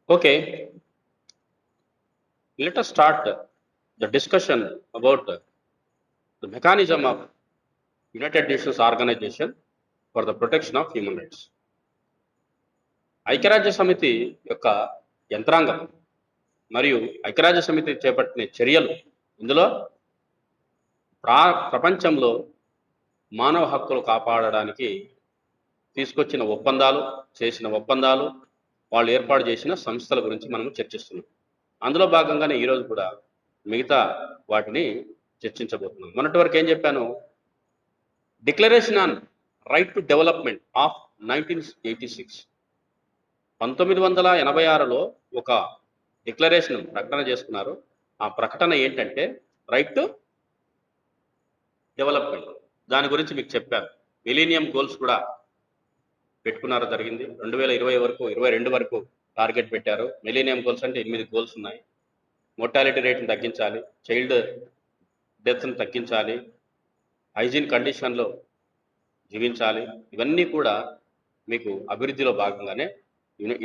Okay, let us start the discussion about the mechanism of United Nations Organization for the Protection of Human Rights. ఐక్యరాజ్య సమితి యొక్క యంత్రాంగం మరియు ఐక్యరాజ్య సమితి చేపట్టిన చర్యలు ఇందులో ప్రపంచంలో మానవ హక్కులు కాపాడడానికి తీసుకొచ్చిన ఒప్పందాలు, చేసిన ఒప్పందాలు, వాళ్ళు ఏర్పాటు చేసిన సంస్థల గురించి మనం చర్చిస్తున్నాం. అందులో భాగంగానే ఈరోజు కూడా మిగతా వాటిని చర్చించబోతున్నాం. మొన్నటి వరకు ఏం చెప్పాను? Declaration on right to development of 1986, 1986లో ఒక డిక్లరేషన్ ప్రకటన చేసుకున్నారు. ఆ ప్రకటన ఏంటంటే రైట్ టు డెవలప్మెంట్. దాని గురించి మీకు చెప్పాను. మిలీనియం గోల్స్ కూడా పెట్టుకున్నారు, జరిగింది. 2020 వరకు 22 వరకు టార్గెట్ పెట్టారు. మిలీనియం గోల్స్ అంటే 8 గోల్స్ ఉన్నాయి. మోర్టాలిటీ రేట్ని తగ్గించాలి, చైల్డ్ డెత్ని తగ్గించాలి, హైజీన్ కండిషన్లో జీవించాలి. ఇవన్నీ కూడా మీకు అభివృద్ధిలో భాగంగానే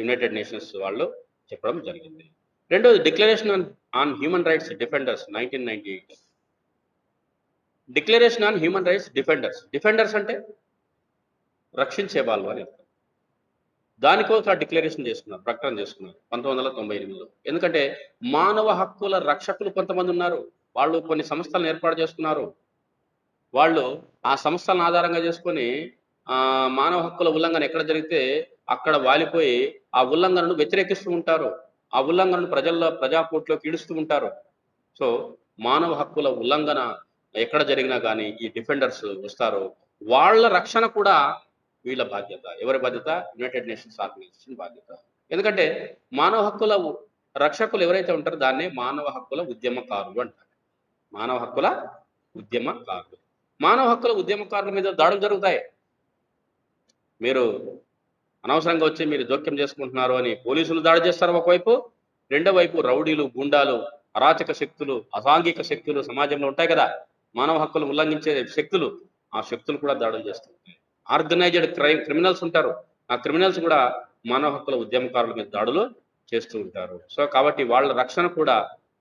యునైటెడ్ నేషన్స్ వాళ్ళు చెప్పడం జరిగింది. రెండోది declaration on human rights defenders 1998. Declaration on human rights defenders. Defenders అంటే రక్షించే వాళ్ళు అని అర్థం. దానికోసం ఆ డిక్లరేషన్ చేసుకున్నారు, ప్రకటన చేసుకున్నారు 1998లో. ఎందుకంటే మానవ హక్కుల రక్షకులు కొంతమంది ఉన్నారు. వాళ్ళు కొన్ని సంస్థలను ఏర్పాటు చేసుకున్నారు. వాళ్ళు ఆ సంస్థలను ఆధారంగా చేసుకొని మానవ హక్కుల ఉల్లంఘన ఎక్కడ జరిగితే అక్కడ వాలిపోయి ఆ ఉల్లంఘనను వ్యతిరేకిస్తూ ఉంటారు. ఆ ఉల్లంఘనను ప్రజాకోర్టులోకి ఈడుస్తూ ఉంటారు. సో మానవ హక్కుల ఉల్లంఘన ఎక్కడ జరిగినా కానీ ఈ డిఫెండర్స్ వస్తారు. వాళ్ళ రక్షణ కూడా వీళ్ళ బాధ్యత. ఎవరి బాధ్యత? యునైటెడ్ నేషన్స్ ఆర్గనైజేషన్ బాధ్యత. ఎందుకంటే మానవ హక్కుల రక్షకులు ఎవరైతే ఉంటారో దాన్నే మానవ హక్కుల ఉద్యమకారులు అంటారు. మానవ హక్కుల ఉద్యమకారులు. మానవ హక్కుల ఉద్యమకారుల మీద దాడులు జరుగుతాయి. మీరు అనవసరంగా వచ్చి మీరు జోక్యం చేసుకుంటున్నారు అని పోలీసులు దాడి చేస్తారు ఒకవైపు. రెండో వైపు రౌడీలు, గుండాలు, అరాచక శక్తులు, అసాంఘిక శక్తులు సమాజంలో ఉంటాయి కదా, మానవ హక్కులు ఉల్లంఘించే శక్తులు. ఆ శక్తులు కూడా దాడులు చేస్తుంటాయి. ఆర్గనైజ్డ్ క్రిమినల్స్ ఉంటారు. ఆ క్రిమినల్స్ కూడా మానవ హక్కుల ఉద్యమకారుల మీద దాడులు చేస్తూ ఉంటారు. సో కాబట్టి వాళ్ళ రక్షణ కూడా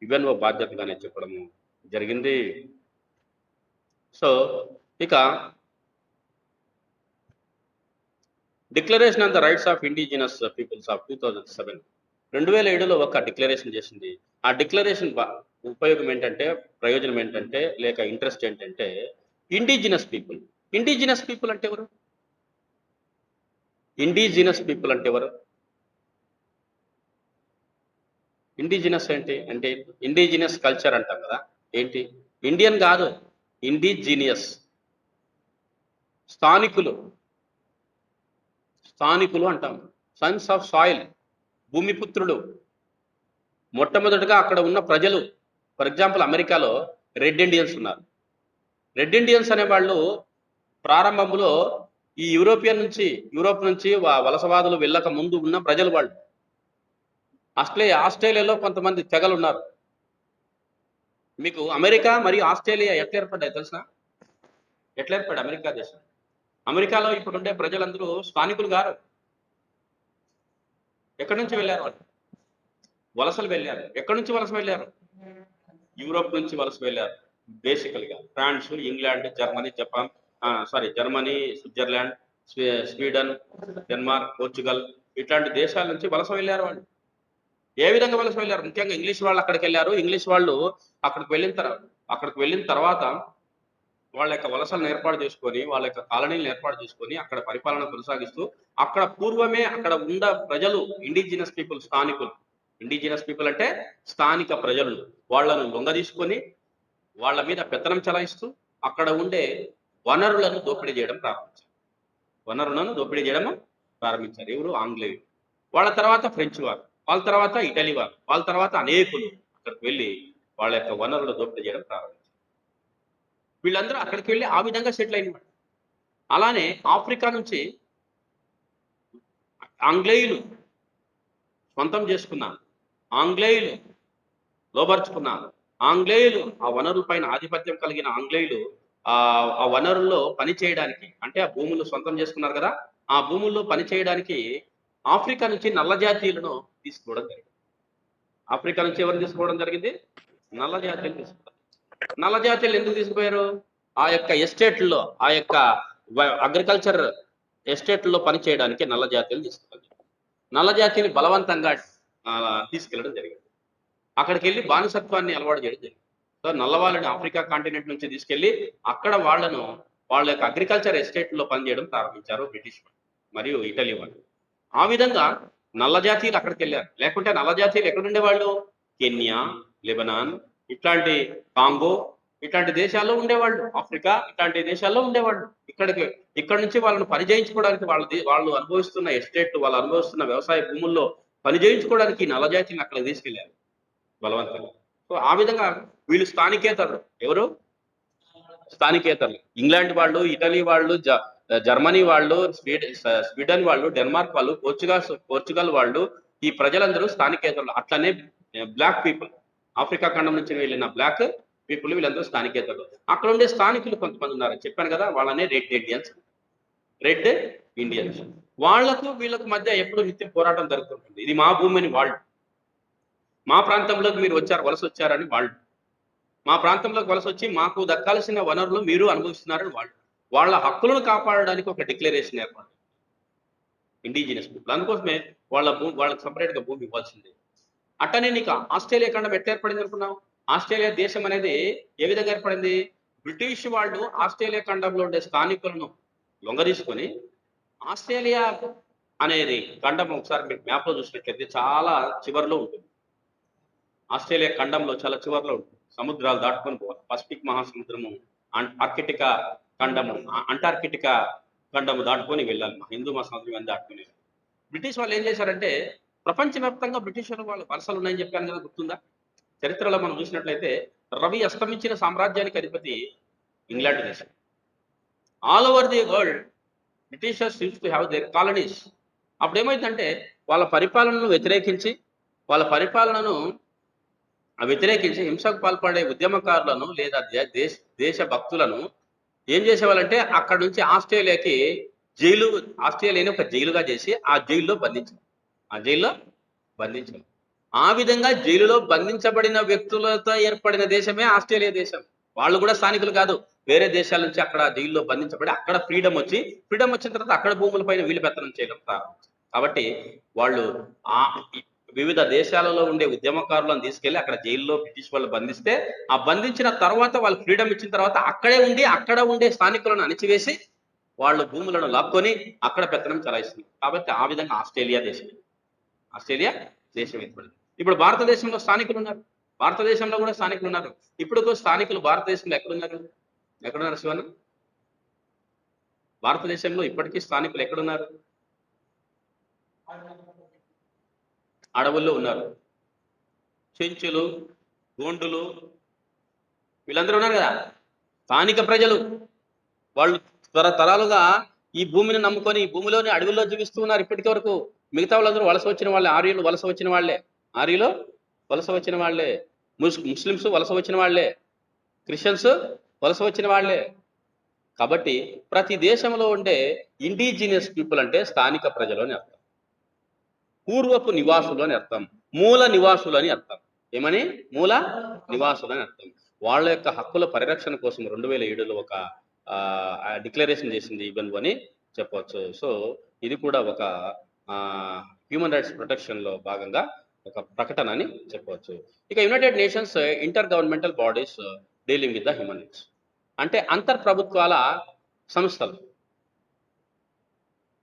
యుఎన్ఓ బాధ్యతగానే చెప్పడం జరిగింది. సో ఇక declaration on the rights of indigenous peoples of 2007, 2007లో ఒక డిక్లరేషన్ చేసింది. ఆ డిక్లరేషన్ ఉపయోగం ఏంటంటే, ప్రయోజనం ఏంటంటే, లేక ఇంట్రెస్ట్ ఏంటంటే, ఇండిజినస్ పీపుల్. ఇండిజినస్ పీపుల్ అంటే ఎవరు? ఇండిజినస్ పీపుల్ అంటే ఎవరు? ఇండిజినస్ ఏంటి అంటే, ఇండిజినస్ కల్చర్ అంటాం కదా, ఏంటి? ఇండియన్ కాదు, ఇండిజినియస్. స్థానికులు, స్థానికులు అంటాం. సన్స్ ఆఫ్ సాయిల్, భూమిపుత్రులు. మొట్టమొదటిగా అక్కడ ఉన్న ప్రజలు. ఫర్ ఎగ్జాంపుల్ అమెరికాలో రెడ్ ఇండియన్స్ ఉన్నారు. రెడ్ ఇండియన్స్ అనే వాళ్ళు ప్రారంభంలో ఈ యూరోప్ నుంచి వలసవాదులు వెళ్ళక ముందు ఉన్న ప్రజలు వాళ్ళు. ఆస్ట్రేలియాలో కొంతమంది తెగలు ఉన్నారు. మీకు అమెరికా మరియు ఆస్ట్రేలియా ఎట్లా ఏర్పడ్డాయి తెలుసా? ఎట్లా ఏర్పడ్డాయి అమెరికా దేశం? అమెరికాలో ఇప్పుడు ఉండే ప్రజలందరూ స్థానికులు గారు. ఎక్కడి నుంచి వెళ్ళారు వాళ్ళు? వలసలు వెళ్ళారు. ఎక్కడి నుంచి వలస వెళ్ళారు? యూరోప్ నుంచి వలస వెళ్ళారు. బేసికల్గా France, England, Germany, Switzerland, Sweden, Denmark, Portugal ఇట్లాంటి దేశాల నుంచి వలస వెళ్ళారు వాళ్ళు. ఏ విధంగా వలస వెళ్ళారు? ముఖ్యంగా ఇంగ్లీష్ వాళ్ళు అక్కడికి వెళ్ళారు. ఇంగ్లీష్ వాళ్ళు అక్కడికి వెళ్ళిన తర్వాత వాళ్ళ యొక్క వలసలను ఏర్పాటు చేసుకొని, వాళ్ళ యొక్క కాలనీలను ఏర్పాటు చేసుకొని అక్కడ పరిపాలన కొనసాగిస్తూ, అక్కడ పూర్వమే అక్కడ ఉన్న ప్రజలు ఇండిజినస్ పీపుల్, స్థానికులు. ఇండిజినస్ పీపుల్ అంటే స్థానిక ప్రజలు. వాళ్ళను లొంగ తీసుకొని వాళ్ళ మీద పెత్తనం చలాయిస్తూ అక్కడ ఉండే వనరులను దోపిడీ చేయడం ప్రారంభించారు. ఎవరు? ఆంగ్లేయులు. వాళ్ళ తర్వాత ఫ్రెంచ్ వారు, వాళ్ళ తర్వాత ఇటలీ వారు, వాళ్ళ తర్వాత అనేకులు అక్కడికి వెళ్ళి వాళ్ళ యొక్క వనరులు దోపిడీ చేయడం ప్రారంభించారు. వీళ్ళందరూ అక్కడికి వెళ్ళి ఆ విధంగా సెటిల్ అయిన. అలానే ఆఫ్రికా నుంచి ఆంగ్లేయులు సొంతం చేసుకున్నారు, ఆంగ్లేయులు లోబర్చుకున్నారు. ఆంగ్లేయులు ఆ వనరుల పైన ఆధిపత్యం కలిగిన ఆంగ్లేయులు ఆ వనరుల్లో పని చేయడానికి, అంటే ఆ భూములు సొంతం చేసుకున్నారు కదా, ఆ భూముల్లో పని చేయడానికి ఆఫ్రికా నుంచి నల్ల జాతీయులను తీసుకోవడం జరిగింది. ఆఫ్రికా నుంచి ఎవరిని తీసుకోవడం జరిగింది? నల్ల జాతీయులు తీసుకున్నారు. నల్ల జాతీయులు ఎందుకు తీసుకుపోయారు? ఆ యొక్క ఎస్టేట్లో, ఆ యొక్క అగ్రికల్చర్ ఎస్టేట్లో పని చేయడానికి నల్ల జాతీయులు తీసుకున్నారు. నల్ల జాతీయుని బలవంతంగా తీసుకెళ్లడం జరిగింది. అక్కడికి వెళ్ళి బానిసత్వాన్ని అలవాటు చేయడం జరిగింది. సో నల్లవాళ్ళని ఆఫ్రికా కాంటినెంట్ నుంచి తీసుకెళ్లి అక్కడ వాళ్ళను వాళ్ళ యొక్క అగ్రికల్చర్ ఎస్టేట్లో పనిచేయడం ప్రారంభించారు బ్రిటిష్ మరియు ఇటలీ వాళ్ళు. ఆ విధంగా నల్ల జాతీయులు అక్కడికి వెళ్ళారు. లేకుంటే నల్ల జాతీయులు ఎక్కడుండేవాళ్ళు? కెన్యా, లెబనాన్, ఇట్లాంటి కాంగో, ఇట్లాంటి దేశాల్లో ఉండేవాళ్ళు. ఆఫ్రికా ఇట్లాంటి దేశాల్లో ఉండేవాళ్ళు. ఇక్కడ నుంచి వాళ్ళని పని చేయించుకోవడానికి వాళ్ళు అనుభవిస్తున్న ఎస్టేట్, వాళ్ళు అనుభవిస్తున్న వ్యవసాయ భూముల్లో పని చేయించుకోవడానికి నల్ల జాతీయులను అక్కడ తీసుకెళ్లారు బలవంతంగా. సో ఆ విధంగా వీళ్ళు స్థానికేతరులు. ఎవరు? స్థానికేతరులు. ఇంగ్లాండ్ వాళ్ళు, ఇటలీ వాళ్ళు, జర్మనీ వాళ్ళు, స్వీడన్ వాళ్ళు, డెన్మార్క్ వాళ్ళు, పోర్చుగల్ వాళ్ళు, ఈ ప్రజలందరూ స్థానికేతరులు. అట్లనే బ్లాక్ పీపుల్, ఆఫ్రికా ఖండం నుంచి వెళ్ళిన బ్లాక్ పీపుల్ వీళ్ళందరూ స్థానికేతరులు. అక్కడ ఉండే స్థానికులు కొంతమంది ఉన్నారు, చెప్పాను కదా, వాళ్ళనే రెడ్ ఇండియన్స్. వాళ్లకు వీళ్ళకు మధ్య ఎప్పుడు నిత్యం పోరాటం జరుగుతుంటుంది. ఇది మా భూమిని వాళ్ళు, మా ప్రాంతంలోకి మీరు వచ్చారు, వలస వచ్చారని వాళ్ళు, మా ప్రాంతంలోకి వలస వచ్చి మాకు దక్కాల్సిన వనరులు మీరు అనుభవిస్తున్నారని వాళ్ళు. వాళ్ళ హక్కులను కాపాడడానికి ఒక డిక్లరేషన్ ఏర్పాటు, ఇండిజినస్ పీపుల్. అందుకోసమే వాళ్ళకి సపరేట్గా భూమి ఇవ్వాల్సిందే. అట్టనే నీకు ఆస్ట్రేలియా ఖండం ఎట్లా ఏర్పడింది అనుకున్నావు? ఆస్ట్రేలియా దేశం అనేది ఏ విధంగా ఏర్పడింది? బ్రిటిష్ వాళ్ళు ఆస్ట్రేలియా ఖండంలో ఉండే స్థానికులను లొంగదీసుకొని ఆస్ట్రేలియా అనేది ఖండం ఒకసారి మీకు మ్యాప్లో చూసినట్లయితే చాలా చివరిలో ఉంటుంది. ఆస్ట్రేలియా ఖండంలో చాలా చివరిలో ఉంటుంది. సముద్రాలు దాటుకొని పోవాలి. పసిఫిక్ మహాసముద్రము, ఆర్కిటికా ఖండము, అంటార్కిటికా ఖండము దాటుకొని వెళ్ళాలి. హిందూ మహాసముద్రం దాటుకొని. బ్రిటిష్ వాళ్ళు ఏం చేశారంటే, ప్రపంచవ్యాప్తంగా బ్రిటిష్ వాళ్ళ వలసలు ఉన్నాయని చెప్పాను కదా, గుర్తుందా? చరిత్రలో మనం చూసినట్లయితే రవి అస్తమించిన సామ్రాజ్యానికి అధిపతి ఇంగ్లాండ్ దేశం. All over the world Britishers used to have their colonies. అప్పుడు ఏమైందంటే వాళ్ళ పరిపాలనను వ్యతిరేకించి హింసకు పాల్పడే ఉద్యమకారులను లేదా దేశ భక్తులను ఏం చేసేవాళ్ళంటే అక్కడ నుంచి ఆస్ట్రేలియాకి ఆస్ట్రేలియాని ఒక జైలుగా చేసి ఆ జైల్లో బంధించారు. ఆ విధంగా జైలులో బంధించబడిన వ్యక్తులతో ఏర్పడిన దేశమే ఆస్ట్రేలియా దేశం. వాళ్ళు కూడా స్థానికులు కాదు, వేరే దేశాల నుంచి అక్కడ జైల్లో బంధించబడి అక్కడ ఫ్రీడమ్ వచ్చిన తర్వాత అక్కడ భూములపైన వీళ్ళు పెత్తనం చేయడం ప్రారంభించారు. కాబట్టి వాళ్ళు వివిధ దేశాలలో ఉండే ఉద్యమకారులను తీసుకెళ్లి అక్కడ జైల్లో బ్రిటిష్ వాళ్ళు బంధిస్తే, ఆ బంధించిన తర్వాత వాళ్ళు ఫ్రీడమ్ ఇచ్చిన తర్వాత అక్కడ ఉండే స్థానికులను అణిచివేసి వాళ్ళు భూములను లాక్కొని అక్కడ పెత్తనం చలాయిస్తుంది. కాబట్టి ఆ విధంగా ఆస్ట్రేలియా దేశం ఏర్పడింది. ఇప్పుడు భారతదేశంలో కూడా స్థానికులు ఉన్నారు. ఇప్పుడు స్థానికులు భారతదేశంలో ఎక్కడున్నారు శివన్న? భారతదేశంలో ఇప్పటికీ స్థానికులు ఎక్కడున్నారు? అడవుల్లో ఉన్నారు. చెంచులు, గోండులు వీళ్ళందరూ ఉన్నారు కదా, స్థానిక ప్రజలు. వాళ్ళు తరతరాలుగా ఈ భూమిని నమ్ముకొని ఈ భూమిలోని అడవుల్లో జీవిస్తూ ఉన్నారు ఇప్పటికి వరకు. మిగతా వాళ్ళందరూ వలస వచ్చిన వాళ్ళే. ఆర్యులు వలస వచ్చిన వాళ్ళే, ముస్లిమ్స్ వలస వచ్చిన వాళ్ళే, క్రిస్టియన్స్ వలస వచ్చిన వాళ్ళే. కాబట్టి ప్రతి దేశంలో ఉండే ఇండిజినియస్ పీపుల్ అంటే స్థానిక ప్రజలు అని అర్థం, పూర్వపు నివాసులు అని అర్థం, మూల నివాసులు అని అర్థం. ఏమని? మూల నివాసులు అని అర్థం. వాళ్ళ యొక్క హక్కుల పరిరక్షణ కోసం 2007లో ఒక డిక్లరేషన్ చేసింది యుఎన్ అని చెప్పవచ్చు. సో ఇది కూడా ఒక హ్యూమన్ రైట్స్ ప్రొటెక్షన్లో భాగంగా ఒక ప్రకటన అని చెప్పవచ్చు. ఇక United nations inter governmental bodies dealing with the human rights అంటే అంతర్ప్రభుత్వాల సంస్థలు.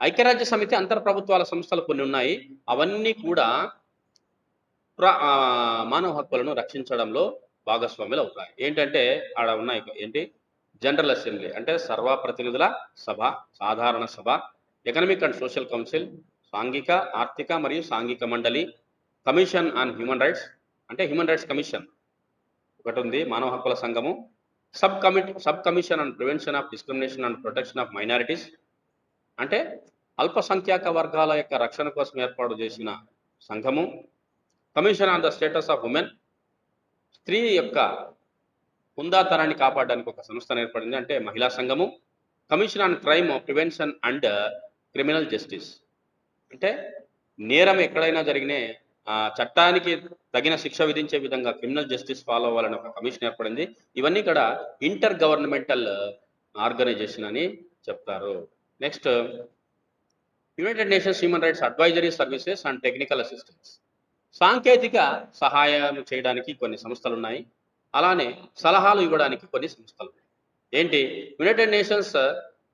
ఐక్యరాజ్య సమితి అంతర్ప్రభుత్వాల సంస్థలు కొన్ని ఉన్నాయి. అవన్నీ కూడా మానవ హక్కులను రక్షించడంలో భాగస్వాములు అవుతాయి. ఏంటంటే ఆడ ఉన్నాయి ఏంటి? జనరల్ అసెంబ్లీ అంటే సర్వప్రతినిధుల సభ, సాధారణ సభ, ఎకనామిక్ అండ్ సోషల్ కౌన్సిల్, సాంఘిక, ఆర్థిక మరియు సాంఘిక మండలి, కమిషన్ ఆన్ హ్యూమన్ రైట్స్ అంటే హ్యూమన్ రైట్స్ కమిషన్ ఒకటి ఉంది, మానవ హక్కుల సంఘము, sub commission on prevention of discrimination and protection of minorities అంటే అల్పసంఖ్యాక వర్గాల యొక్క రక్షణ కోసం ఏర్పాటు చేసిన సంఘము, commission on the status of women స్త్రీ యొక్క హుందాతనాన్ని కాపాడడానికి ఒక సంస్థ ఏర్పడింది అంటే మహిళా సంఘము, commission on crime prevention and criminal justice అంటే నేరం ఎక్కడైనా జరిగినే చట్టానికి తగిన శిక్ష విధించే విధంగా క్రిమినల్ జస్టిస్ ఫాలో అవ్వాలని ఒక కమిషన్ ఏర్పడింది. ఇవన్నీ ఇక్కడ ఇంటర్ గవర్నమెంటల్ ఆర్గనైజేషన్ అని చెప్తారు. Next United Nations human rights advisory services and technical assistance. సాంకేతిక సహాయం చేయడానికి కొన్ని సంస్థలు ఉన్నాయి, అలానే సలహాలు ఇవ్వడానికి కొన్ని సంస్థలు ఉన్నాయి. ఏంటి? United nations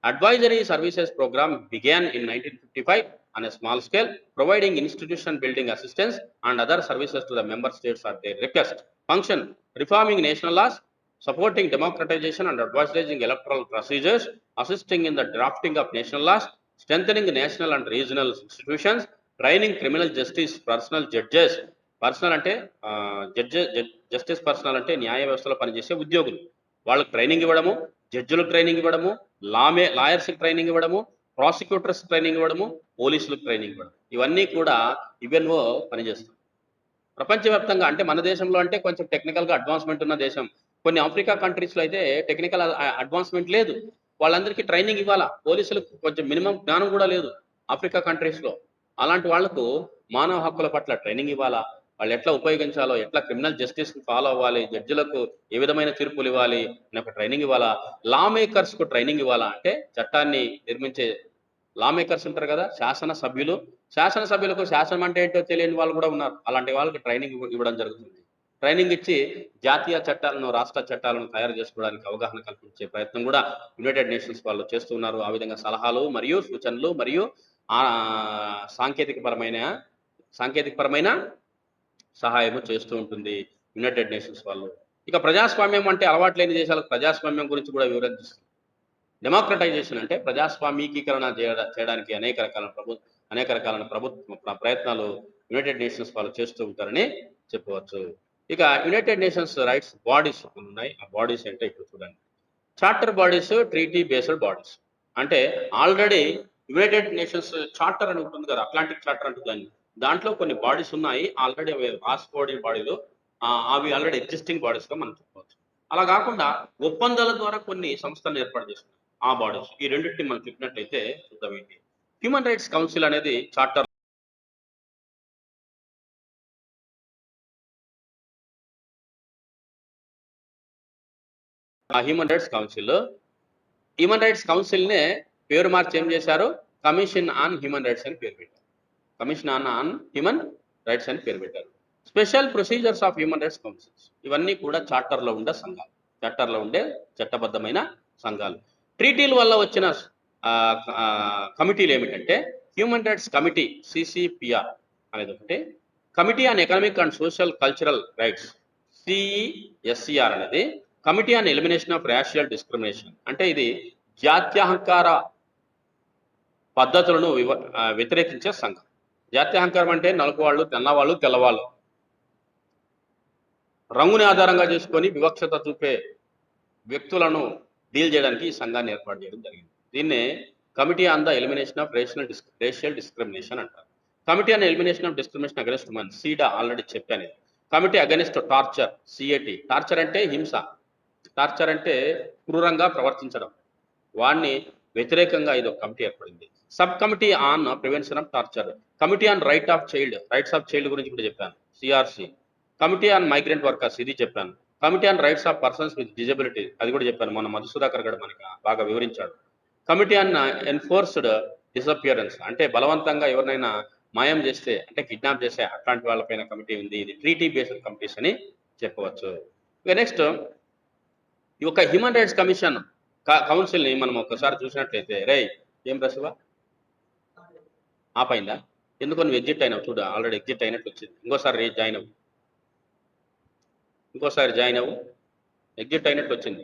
advisory services program began in 1955 on a small scale, providing institution building assistance and other services to the member states at their request. Function: reforming national laws, supporting democratization and advising electoral procedures, assisting in the drafting of national laws, strengthening national and regional institutions, training criminal justice personal judges. Personal అంటే justice personal అంటే న్యాయ వ్యవస్థలో పనిచేసే ఉద్యోగులు, వాళ్ళకి training ఇవ్వడము, జడ్జిలకు training ఇవ్వడము, లాయర్స్కి training ఇవ్వడము, ప్రాసిక్యూటర్స్ ట్రైనింగ్ ఇవ్వడము, పోలీసులకు ట్రైనింగ్ ఇవ్వడం, ఇవన్నీ కూడా యుఎన్ఓ పనిచేస్తుంది ప్రపంచవ్యాప్తంగా. అంటే మన దేశంలో అంటే కొంచెం టెక్నికల్గా అడ్వాన్స్మెంట్ ఉన్న దేశం. కొన్ని ఆఫ్రికా కంట్రీస్లో అయితే టెక్నికల్ అడ్వాన్స్మెంట్ లేదు, వాళ్ళందరికీ ట్రైనింగ్ ఇవ్వాలా. పోలీసులకు కొంచెం మినిమం జ్ఞానం కూడా లేదు ఆఫ్రికా కంట్రీస్లో. అలాంటి వాళ్లకు మానవ హక్కుల పట్ల ట్రైనింగ్ ఇవ్వాలా, వాళ్ళు ఎట్లా ఉపయోగించాలో, ఎట్లా క్రిమినల్ జస్టిస్ ఫాలో అవ్వాలి, జడ్జిలకు ఏ విధమైన తీర్పులు ఇవ్వాలి అనే ఒక ట్రైనింగ్ ఇవ్వాలా. లా మేకర్స్కు ట్రైనింగ్ ఇవ్వాలా, అంటే చట్టాన్ని నిర్మించే లా మేకర్స్ ఉంటారు కదా, శాసనసభ్యులకు శాసనం అంటే ఏంటో తెలియని వాళ్ళు కూడా ఉన్నారు. అలాంటి వాళ్ళకి ట్రైనింగ్ ఇవ్వడం జరుగుతుంది. ట్రైనింగ్ ఇచ్చి జాతీయ చట్టాలను, రాష్ట్ర చట్టాలను తయారు చేసుకోవడానికి అవగాహన కల్పించే ప్రయత్నం కూడా యునైటెడ్ నేషన్స్ వాళ్ళు చేస్తున్నారు. ఆ విధంగా సలహాలు మరియు సూచనలు మరియు సాంకేతికపరమైన సహాయము చేస్తూ ఉంటుంది యునైటెడ్ నేషన్స్ వాళ్ళు. ఇక ప్రజాస్వామ్యం అంటే అలవాటు లేని దేశాలకు ప్రజాస్వామ్యం గురించి కూడా వివరిస్తుంది. డెమోక్రటైజేషన్ అంటే ప్రజాస్వామీకరణ చేయడానికి అనేక రకాల ప్రభుత్వ ప్రయత్నాలు యునైటెడ్ నేషన్స్ వాళ్ళు చేస్తూ ఉంటారని చెప్పవచ్చు. ఇక యునైటెడ్ నేషన్స్ రైట్స్ బాడీస్ ఉన్నాయి. ఆ బాడీస్ అంటే ఇప్పుడు చూడండి, charter bodies, treaty based bodies. అంటే ఆల్రెడీ యునైటెడ్ నేషన్స్ చార్టర్ అని ఉంటుంది కదా, అట్లాంటిక్ చార్టర్ అంటుంది, దాంట్లో కొన్ని బాడీస్ ఉన్నాయి ఆల్రెడీ, అవి రాసుకోడి బాడీలు, అవి ఆల్రెడీ ఎగ్జిస్టింగ్ బాడీస్గా మనం చెప్పవచ్చు. అలా కాకుండా ఒప్పందాల ద్వారా కొన్ని సంస్థలను ఏర్పాటు చేస్తున్నాయి ఆ బాడీస్. ఈ రెండింటిని మనం చెప్పినట్లయితే చూద్దాం. ఏంటి హ్యూమన్ రైట్స్ కౌన్సిల్ అనేది చార్టర్. హ్యూమన్ రైట్స్ కౌన్సిల్నే పేరు మార్చి ఏం చేశారు, కమిషన్ ఆన్ హ్యూమన్ రైట్స్ అని పేరు పెట్టారు. కమిషన్ ఆన్ హ్యూమన్ రైట్స్ అని పేరు పెట్టారు. Special procedures of human rights councils, ఇవన్నీ కూడా చార్టర్లో ఉండే సంఘాలు, చార్టర్లో ఉండే చట్టబద్ధమైన సంఘాలు. ట్రీటీల వల్ల వచ్చిన కమిటీలు ఏమిటంటే హ్యూమన్ రైట్స్ కమిటీ, సిసిపిఆర్ అనేది ఒకటి, committee on economic and social cultural rights, CESCR అనేది, committee on elimination of racial discrimination, అంటే ఇది జాత్యహంకార పద్ధతులను వ్యతిరేకించే సంఘం. జాత్యహంకారం అంటే నలుపువాళ్ళు, తెల్లవాళ్ళు, తెల్లవాళ్ళు, రంగుని ఆధారంగా చేసుకొని వివక్షత చూపే వ్యక్తులను డీల్ చేయడానికి ఈ సంఘాన్ని ఏర్పాటు చేయడం జరిగింది. దీన్నే committee on the elimination of racial discrimination అంటారు. Committee on elimination of discrimination against women, CEDAW already చెప్పాను. Committee against torture, CAT. Torture అంటే హింస, టార్చర్ అంటే క్రూరంగా ప్రవర్తించడం, వాడిని వ్యతిరేకంగా ఇది ఒక కమిటీ ఏర్పడింది. Sub committee on prevention of torture, committee on rights of child గురించి కూడా చెప్పాను, CRC. Committee on migrant workers, ఇది చెప్పాను. Committee on rights of persons with disability, అది కూడా చెప్పాను, మొన్న మధుసూదాకర్ గడు మనకి బాగా వివరించాడు. కమిటీ ఆన్ ఎన్ఫోర్స్డ్ డిసపియరెన్స్, అంటే బలవంతంగా ఎవరినైనా మాయం చేస్తే, అంటే కిడ్నాప్ చేస్తే అట్లాంటి వాళ్ళపైన కమిటీ ఉంది. ఇది ట్రీటీ బేస్డ్ కమిటీస్ అని చెప్పవచ్చు. ఇక నెక్స్ట్ ఈ యొక్క హ్యూమన్ రైట్స్ కమిషన్ కౌన్సిల్ని మనం ఒక్కసారి చూసినట్లయితే, ఏం ప్రసవా ఆపైందా, ఎందుకో నువ్వు ఎగ్జిట్ అయినావు చూడ, ఆల్రెడీ ఎగ్జిట్ అయినట్టు వచ్చింది. ఇంకోసారి జాయిన్ అవ్వు, ఎగ్జిట్ అయినట్టు వచ్చింది.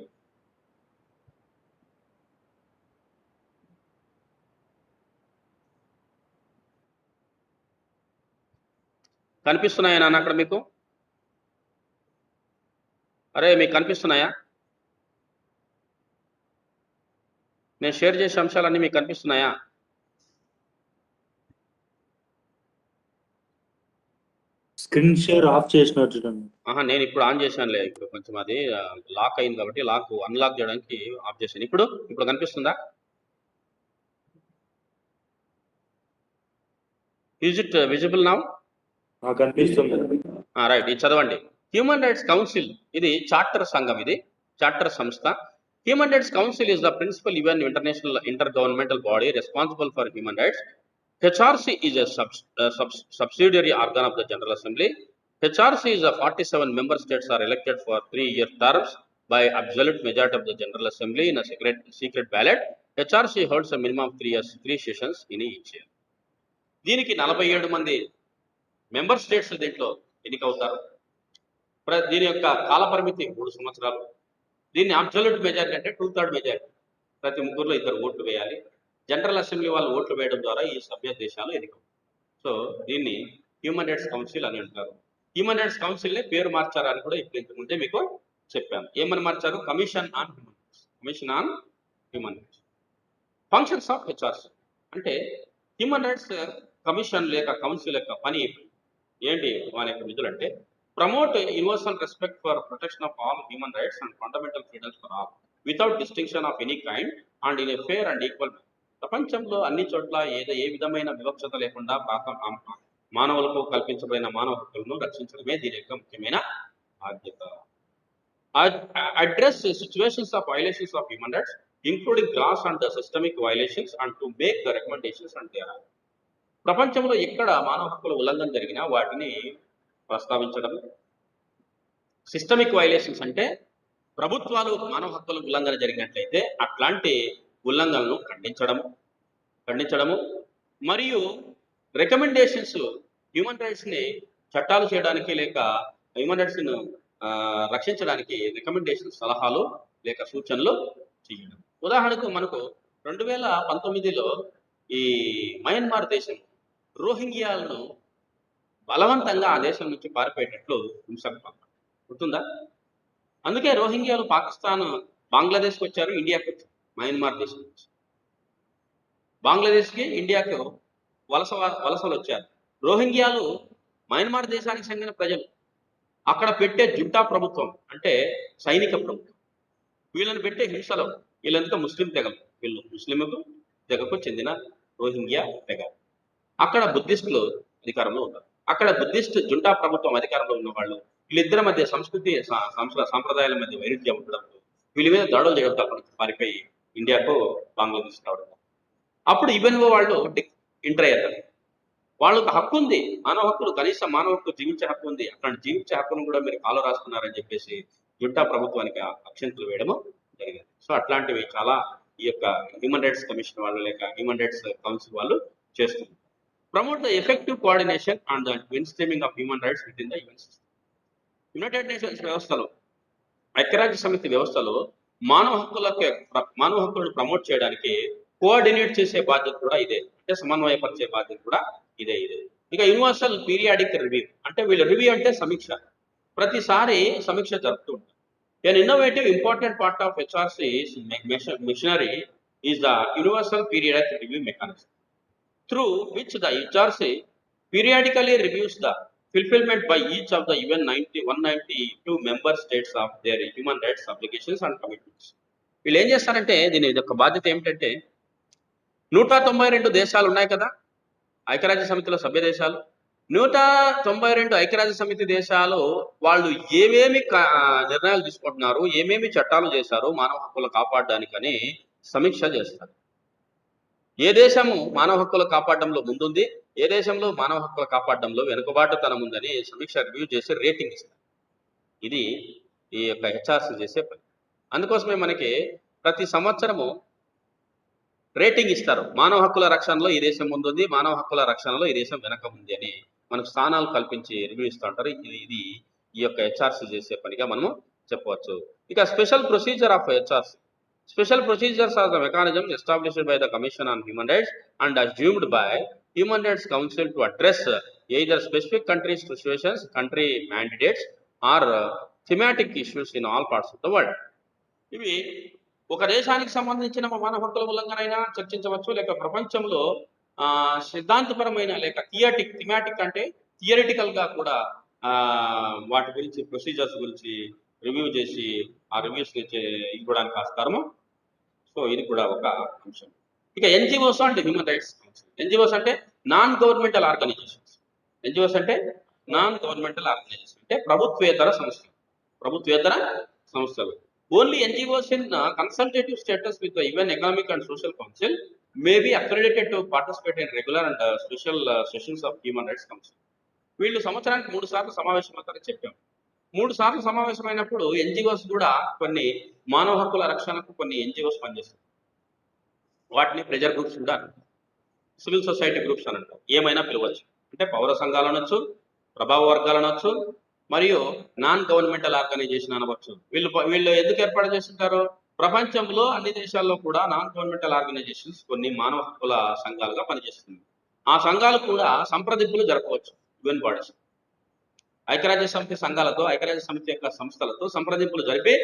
కనిపిస్తున్నాయా నాన్న అక్కడ మీకు? మీకు కనిపిస్తున్నాయా? నేను షేర్ చేసే అంశాలన్నీ మీకు కనిపిస్తున్నాయా? స్క్రీన్ షేర్ ఆఫ్ చేసినట్టు. నేను ఇప్పుడు ఆన్ చేశానులే, ఇప్పుడు కొంచెం అది లాక్ అయింది కాబట్టి అన్లాక్ చేయడానికి ఆఫ్ చేశాను. ఇప్పుడు కనిపిస్తుందా? Is it visible now? నాకు అనిపిస్తుంది. రైట్, ఇది చదవండి. హ్యూమన్ రైట్స్ కౌన్సిల్ ఇది చార్టర్ సంఘం, ఇది చార్టర్ సంస్థ. Human rights council is the principal UN international intergovernmental body responsible for human rights. HRC is a subsidiary organ of the General Assembly. HRC is a 47 member states are elected for 3-year terms by absolute majority of the General Assembly in a secret ballot. HRC holds a minimum of 3 years, 3 sessions in each year. దీనికి 47 మంది member states దీంట్లో ఎన్నికవుతారు. దీని యొక్క కాల పరిమితి 3 సంవత్సరాలు. దీన్ని absolute majority అంటే 2/3 మెజారిటీ, ప్రతి ముగ్గురులో 2 ఓట్లు వేయాలి. జనరల్ అసెంబ్లీ వాళ్ళు ఓట్లు వేయడం ద్వారా ఈ సభ్య దేశాలు ఎన్నికవుతాయి. సో దీన్ని హ్యూమన్ రైట్స్ కౌన్సిల్ అని అంటారు. హ్యూమన్ రైట్స్ కౌన్సిల్ని పేరు మార్చారని కూడా ఇప్పుడు ఇంతకుముందే మీకు చెప్పాను. ఏమని మార్చారు? Commission on human rights. Commission on human rights. Functions of HRC అంటే హ్యూమన్ రైట్స్ కమిషన్ లేక కౌన్సిల్ యొక్క పని ఏంటి, వాని యొక్క విధులు అంటే promote universal respect for protection of all human rights and fundamental freedoms for all without distinction of any kind and in a fair and equal. ప్రపంచంలో అన్ని చోట్ల ఏ విధమైన వివక్షత లేకుండా మానవులకు కల్పించబడిన మానవ హక్కులను రక్షించడమే దీని యొక్క ముఖ్యమైన బాధ్యత. Address situations of violations of human rights including gross and systemic violations and to make the recommendations and there. ప్రపంచంలో ఎక్కడ మానవ హక్కుల ఉల్లంఘన జరిగినా వాటిని ప్రస్తావించడం. సిస్టమిక్ వైలేషన్స్ అంటే ప్రభుత్వాలు మానవ హక్కుల ఉల్లంఘన జరిగినట్లయితే అట్లాంటి ఉల్లంఘనలను ఖండించడము మరియు రికమెండేషన్స్, హ్యూమన్ రైట్స్ని చట్టాలు చేయడానికి లేక హ్యూమన్ రైట్స్ను రక్షించడానికి రికమెండేషన్స్, సలహాలు లేక సూచనలు చేయడం. ఉదాహరణకు మనకు 2019లో ఈ మయన్మార్ దేశం రోహింగ్యాలను బలవంతంగా ఆ దేశం నుంచి పారిపోయేటట్లు హింసకు గుర్తుందా? అందుకే రోహింగ్యాలు పాకిస్తాన్, బంగ్లాదేశ్కి వచ్చారు, ఇండియాకి వచ్చారు. మయన్మార్ దేశం నుంచి బంగ్లాదేశ్కి, ఇండియాకు వలసలు వచ్చారు. రోహింగ్యాలు మయన్మార్ దేశానికి చెందిన ప్రజలు. అక్కడ పెట్టే జుంటా ప్రభుత్వం అంటే సైనిక ప్రభుత్వం వీళ్ళని పెట్టే హింసలో వీళ్ళంతా ముస్లిం తెగలు, వీళ్ళు ముస్లింకు తెగకు చెందిన రోహింగ్యా తెగ. అక్కడ బుద్ధిస్టులు అధికారంలో ఉన్నారు. అక్కడ బుద్ధిస్ట్ జుంటా ప్రభుత్వం అధికారంలో ఉన్న వాళ్ళు వీళ్ళిద్దరి మధ్య సంస్కృతి సాంప్రదాయాల మధ్య వైరుధ్యం ఉండడంతో వీళ్ళ మీద దాడులు చేయడంతో అక్కడ పారిపోయి ఇండియాకు, బంగ్లాదేశ్ రావడం. అప్పుడు ఈవెన్ఓ వాళ్ళు ఎంటర్ అయ్యారు. వాళ్ళకు హక్కు ఉంది, మానవ హక్కులు, కనీసం మానవ హక్కు జీవించే హక్కు ఉంది. అట్లాంటి జీవించే హక్కును కూడా మీరు కాలు రాస్తున్నారని చెప్పేసి జుంటా ప్రభుత్వానికి అక్షంతలు వేయడము జరిగింది. సో అట్లాంటివి చాలా ఈ యొక్క హ్యూమన్ రైట్స్ కమిషన్ వాళ్ళు లేక హ్యూమన్ రైట్స్ కౌన్సిల్ వాళ్ళు చేస్తున్నారు. Promote the effective coordination and the mainstreaming of human rights within the UN system. United Nations వ్యవస్థలో, ఐక్యరాజ్య సమితి వ్యవస్థలో మానవ హక్కులను ప్రమోట్ చేయడానికి కోఆర్డినేట్ చేసే బాధ్యత కూడా ఇదే, అంటే సమన్వయపరిచే బాధ్యత కూడా ఇదే. ఇక యూనివర్సల్ పీరియాడిక్ రివ్యూ అంటే వీళ్ళు రివ్యూ అంటే సమీక్ష, ప్రతిసారి సమీక్ష జరుపుతూ ఉంటారు. An innovative important part of HRC's machinery is the Universal Periodic Review Mechanism, through which the HRC periodically reviews the fulfillment by each of the UN 192 member states of their human rights obligations and commitments. వీళ్ళు ఏం చేస్తారంటే దీని యొక్క బాధ్యత ఏమిటంటే 192 దేశాలు ఉన్నాయి కదా ఐక్యరాజ్య సమితిలో సభ్య దేశాలు. 192 ఐక్యరాజ్య సమితి దేశాలు వాళ్ళు ఏమేమి నిర్ణయాలు తీసుకుంటున్నారు, ఏమేమి చట్టాలు చేశారు మానవ హక్కులు కాపాడడానికని సమీక్ష చేస్తారు. ఏ దేశము మానవ హక్కులు కాపాడడంలో ముందుంది, ఏ దేశంలో మానవ హక్కులు కాపాడడంలో వెనుకబాటుతనం ఉందని సమీక్ష రివ్యూ చేసి రేటింగ్ ఇస్తారు. ఇది ఈ యొక్క హెచ్ఆర్సీ చేసే పని. అందుకోసమే మనకి ప్రతి సంవత్సరము రేటింగ్ ఇస్తారు. మానవ హక్కుల రక్షణలో ఈ దేశం ముందుంది, మానవ హక్కుల రక్షణలో ఈ దేశం వెనక ఉంది అని మనకు స్థానాలు కల్పించి రివ్యూ ఇస్తూ ఉంటారు. ఇది ఈ యొక్క హెచ్ఆర్సీ చేసే పనిగా మనము చెప్పవచ్చు. ఇక special procedure of HRC. Special procedures are the mechanism established by the commission on human rights and assumed by human rights council to address either specific countries situations, country mandates or thematic issues in all parts of the world. ఇవి ఒక దేశానికి సంబంధించిన మానవ హక్కుల ఉల్లంఘన అయినా చర్చించవచ్చు, లేక ప్రపంచంలో సిద్ధాంతపరమైన లేక థిమాటిక్ అంటే థియరిటికల్ గా కూడా వాటి గురించి ప్రొసీజర్స్ గురించి రివ్యూ చేసి ఆ రివ్యూస్ ఇవ్వడానికి ఆస్కారము. సో ఇది కూడా ఒక అంశం. ఇక NGOs and human rights council. NGOs అంటే నాన్ గవర్నమెంటల్ ఆర్గనైజేషన్స్. ఎన్జిఓస్ అంటే నాన్ గవర్నమెంటల్ ఆర్గనైజేషన్, అంటే ప్రభుత్వేతర సంస్థలు. Only NGOs in consultative status with even economic and social council may be accredited to participate in regular and special sessions of human rights council. వీళ్ళు సంవత్సరానికి 3 సార్లు సమావేశమవుతారని చెప్పాం. 3 సార్లు సమావేశమైనప్పుడు NGOs కూడా కొన్ని మానవ హక్కుల రక్షణకు కొన్ని ఎన్జిఓస్ పనిచేస్తాయి. వాటిని ప్రెజర్ గ్రూప్స్ కూడా అంటారు, సివిల్ సొసైటీ గ్రూప్స్ అని అంటారు, ఏమైనా పిలవచ్చు. అంటే పౌర సంఘాలు అనొచ్చు, ప్రభావ వర్గాలు అనొచ్చు, మరియు నాన్ గవర్నమెంటల్ ఆర్గనైజేషన్ అనవచ్చు. వీళ్ళు ఎందుకు ఏర్పాటు చేస్తుంటారు? ప్రపంచంలో అన్ని దేశాల్లో కూడా నాన్ గవర్నమెంటల్ ఆర్గనైజేషన్స్ కొన్ని మానవ హక్కుల సంఘాలుగా పనిచేస్తుంది. ఆ సంఘాలు కూడా సంప్రదింపులు జరపవచ్చు. యుఎన్ బాడీస్ ఐక్యరాజ్య సమితి సంఘాలతో, ఐక్యరాజ్య సమితి యొక్క సంస్థలతో సంప్రదింపులు జరిపి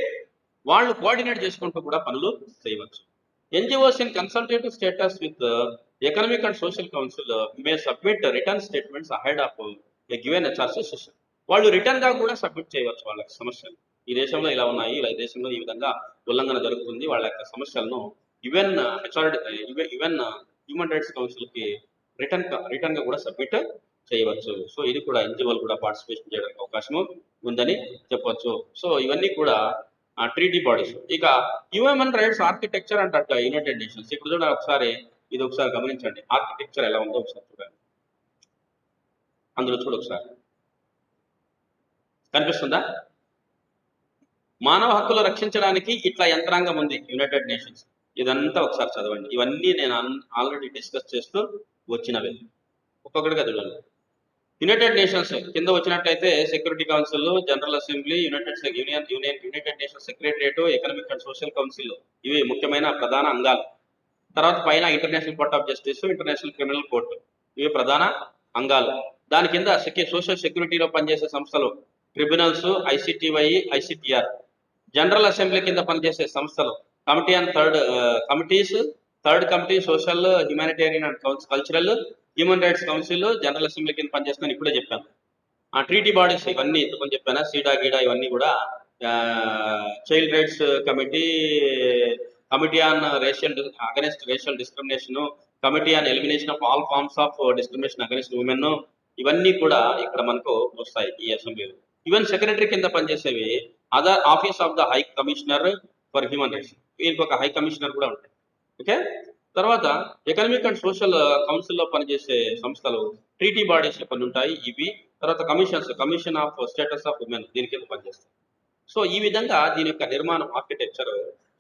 వాళ్ళు కోఆర్డినేట్ చేసుకుంటూ కూడా పనులు చేయవచ్చు. NGOs in consultative status with economic and social council May submit return statements ahead of a given HRC session. వాళ్ళు రిటర్న్ గా కూడా సబ్మిట్ చేయవచ్చు వాళ్ళ సమస్యలు. ఈ దేశంలో ఇలా ఉన్నాయి, ఇలా దేశంలో ఈ విధంగా ఉల్లంఘన జరుగుతుంది, వాళ్ళ యొక్క సమస్యలను ఈవెన్ హ్యూమన్ రైట్స్ కౌన్సిల్ కి రిటర్న్ గా కూడా సబ్మిట్ చేయవచ్చు. సో ఇది కూడా ఎన్జిఓలు కూడా పార్టిసిపేషన్ చేయడానికి అవకాశం ఉందని చెప్పవచ్చు. సో ఇవన్నీ కూడా ట్రీటీ బాడీస్. ఇక human rights architecture and at United nations. ఇప్పుడు చూడండి ఒకసారి, ఇది ఒకసారి గమనించండి, ఆర్కిటెక్చర్ ఎలా ఉందో ఒకసారి చూడండి. అందులో చూడు ఒకసారి, కనిపిస్తుందా? మానవ హక్కులు రక్షించడానికి ఇట్లా యంత్రాంగం ఉంది యునైటెడ్ నేషన్స్. ఇదంతా ఒకసారి చదవండి. ఇవన్నీ నేను ఆల్రెడీ డిస్కస్ చేస్తూ వచ్చినవే, ఒక్కొక్కటిగా చూడండి. యునైటెడ్ నేషన్స్ కింద వచ్చినట్టయితే security council, general assembly, United nations secretariat, economic and social council, ఇవి ముఖ్యమైన ప్రధాన అంగాలు. తర్వాత పైన international court of justice, international criminal court, ఇవి ప్రధాన అంగాలు. దాని కింద సోషల్ సెక్యూరిటీలో పనిచేసే సంస్థలు ట్రిబ్యునల్స్, ఐసిటివై, ఐసిటిఆర్. జనరల్ అసెంబ్లీ కింద పనిచేసే సంస్థలు committee and third committee, social, humanitarian and cultural, human rights council, general assembly కింద పనిచేస్తాను ఇప్పుడే చెప్పాను. ఆ ట్రీటీ బాడీస్ ఇవన్నీ ఇంతకుముందు చెప్పాను, సీడా గీడా ఇవన్నీ కూడా child rights committee, committee on against racial discrimination, committee on elimination of all forms of discrimination against women, ఇవన్నీ కూడా ఇక్కడ మనకు వస్తాయి ఈ అసెంబ్లీలో. ఈవెన్ సెక్రటరీ కింద పనిచేసేవి other office of the high commissioner for human rights, వీరికి ఒక హై కమిషనర్ కూడా ఉంటాయి. ఓకే. తర్వాత ఎకనామిక్ అండ్ సోషల్ కౌన్సిల్లో పనిచేసే సంస్థలు ట్రీటీ బాడీస్ కొన్ని ఉంటాయి ఇవి. తర్వాత commission of status of women, దీని కింద పనిచేస్తాయి. సో ఈ విధంగా దీని యొక్క నిర్మాణం, ఆర్కిటెక్చర్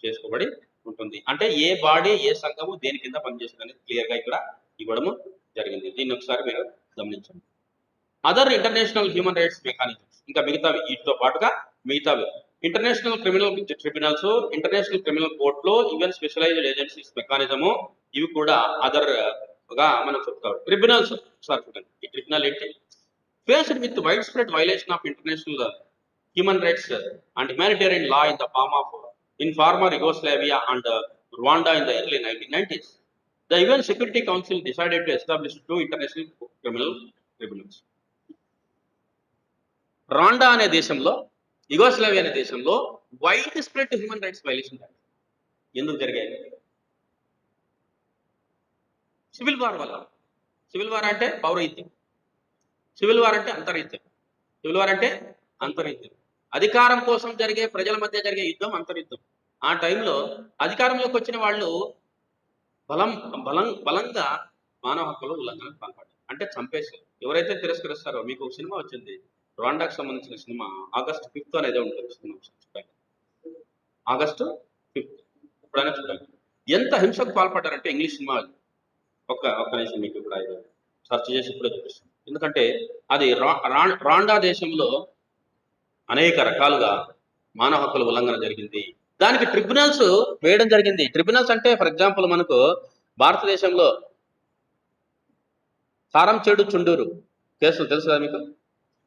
చేసుకోబడి ఉంటుంది. అంటే ఏ బాడీ, ఏ సంఘము దేని కింద పనిచేస్తుంది క్లియర్ గా ఇక్కడ ఇవ్వడము జరిగింది. దీన్ని ఒకసారి మీరు గమనించండి. Other international human rights mechanisms, ఇంకా మిగతావి వీటితో పాటుగా మిగతావి international criminal tribunals, international criminal కోర్టులో, ఈవెన్ స్పెషలైజ్డ్ ఏజెన్సీస్ మెకానిజము, ఇవి కూడా అదర్ గా మనం చెప్తాం. ట్రిబ్యునల్స్ ఒకసారి చూడండి. ఈ ట్రిబ్యునల్ ఏంటి? Faced with widespread violation of international human rights and humanitarian law in the form of in former Yugoslavia and Rwanda in the early 1990s, the UN Security Council decided to establish 2 international criminal tribunals. రాండా అనే దేశంలో, Yugoslavia అనే దేశంలో wide spread human rights violation ఎందుకు జరిగాయి? Civil war వల్ల. Civil war అంటే పౌరయుద్ధం, civil war అంటే అంతర్యుద్ధం. Civil war అంటే అంతర్యుద్ధం, అధికారం కోసం జరిగే, ప్రజల మధ్య జరిగే యుద్ధం అంతర్యుద్ధం. ఆ టైంలో అధికారంలోకి వచ్చిన వాళ్ళు బలంగా మానవ హక్కుల ఉల్లంఘనకు పాల్పడ్డారు, అంటే చంపేశారు. ఎవరైతే తిరస్కరిస్తారో, మీకు ఒక సినిమా వచ్చింది రవాండాకు సంబంధించిన సినిమా, August 5th అనేది ఉంటుంది సినిమా, చూడండి. August 5th ఎప్పుడైనా చూడండి. ఎంత హింసకు పాల్పడ్డారంటే ఇంగ్లీష్ సినిమా. ఒక్క నిమిషం మీకు ఇప్పుడు సెర్చ్ చేసి ఇప్పుడే చూపిస్తాను. ఎందుకంటే అది రాండా దేశంలో అనేక రకాలుగా మానవ హక్కుల ఉల్లంఘన జరిగింది. దానికి ట్రిబ్యునల్స్ వేయడం జరిగింది. ట్రిబ్యునల్స్ అంటే ఫర్ ఎగ్జాంపుల్ మనకు భారతదేశంలో కారంచేడు, చుండూరు కేసులు తెలుసు కదా మీకు?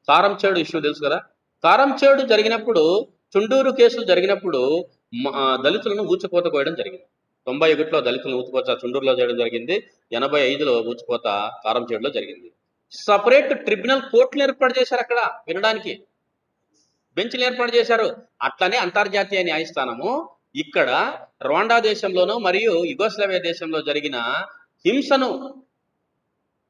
కారంచేడు ఇష్యూ తెలుసు కదా? కారంచేడు జరిగినప్పుడు, చుండూరు కేసులు జరిగినప్పుడు దళితులను ఊచకోత కోయడం జరిగింది. 91లో దళితులను ఊచకోత చుండూరులో చేయడం జరిగింది. 85లో ఊచకోత కారంచేడులో జరిగింది. సపరేట్ ట్రిబ్యునల్ కోర్టులు ఏర్పాటు చేశారు, అక్కడ వినడానికి బెంచ్లు ఏర్పాటు చేశారు. అట్లనే అంతర్జాతీయ న్యాయస్థానము ఇక్కడ రవాండా దేశంలోనూ మరియు యుగోస్లావియా దేశంలో జరిగిన హింసను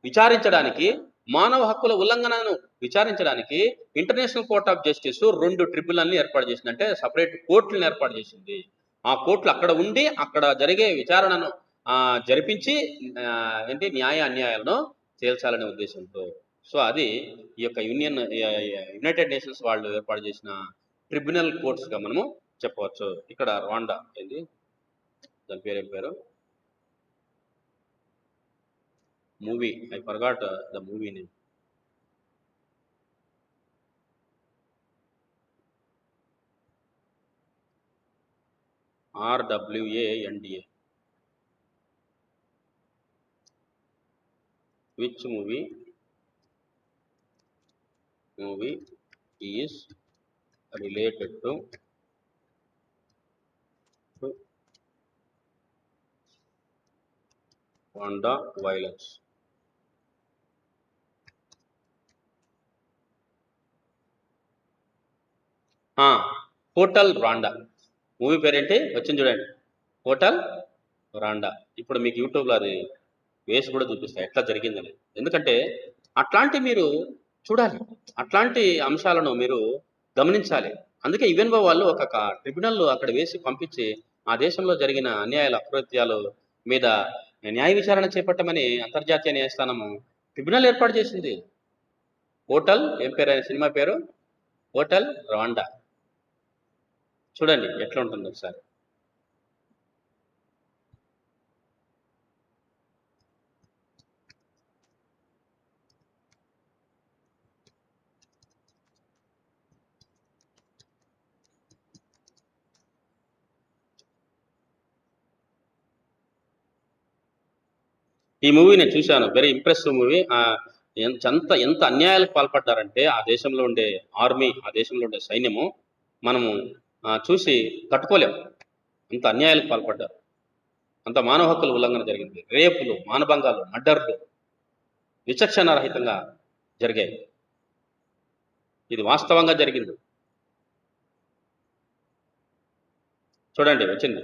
విచారించడానికి, మానవ హక్కుల ఉల్లంఘనను విచారించడానికి ఇంటర్నేషనల్ కోర్ట్ ఆఫ్ జస్టిస్ 2 ట్రిబ్యునల్ని ఏర్పాటు చేసింది. అంటే సపరేట్ కోర్టులను ఏర్పాటు చేసింది. ఆ కోర్టులు అక్కడ ఉండి అక్కడ జరిగే విచారణను జరిపించి ఏంటి న్యాయ అన్యాయాలను తేల్చాలనే ఉద్దేశంతో. సో అది ఈ యొక్క యునైటెడ్ నేషన్స్ వాళ్ళు ఏర్పాటు చేసిన ట్రిబ్యునల్ కోర్ట్స్గా మనము చెప్పవచ్చు. ఇక్కడ రవాండా ఏంది దాని పేరు ఏం పేరు, movie I forgot the movie name. RWANDA. Which movie is related to Rwanda violence? Hotel Rwanda movie పేరేంటి వచ్చింది చూడండి, హోటల్ రాండా. ఇప్పుడు మీకు యూట్యూబ్లో అది వేసి కూడా చూపిస్తాయి ఎట్లా జరిగిందని. ఎందుకంటే అట్లాంటి మీరు చూడాలి, అట్లాంటి అంశాలను మీరు గమనించాలి. అందుకే యుఎన్ఓ వాళ్ళు ఒక ట్రిబ్యునల్ అక్కడ వేసి పంపించి ఆ దేశంలో జరిగిన అన్యాయాల అకృత్యాలు మీద న్యాయ విచారణ చేపట్టమని అంతర్జాతీయ న్యాయస్థానము ట్రిబ్యునల్ ఏర్పాటు చేసింది. హోటల్ ఏం పేరు, అనే సినిమా పేరు హోటల్ రవాండా. చూడండి ఎట్లా ఉంటుంది ఒకసారి. ఈ మూవీ నేను చూశాను, వెరీ ఇంప్రెసివ్ మూవీ. ఎంత అన్యాయాలకు పాల్పడ్డారంటే ఆ దేశంలో ఉండే ఆర్మీ, ఆ దేశంలో ఉండే సైన్యము మనము చూసి తట్టుకోలేము. అంత అన్యాయాలకు పాల్పడ్డారు, అంత మానవ హక్కుల ఉల్లంఘన జరిగింది. రేపులు, మానభంగాలు, మర్డర్లు విచక్షణ రహితంగా జరిగాయి. ఇది వాస్తవంగా జరిగింది. చూడండి వచ్చింది.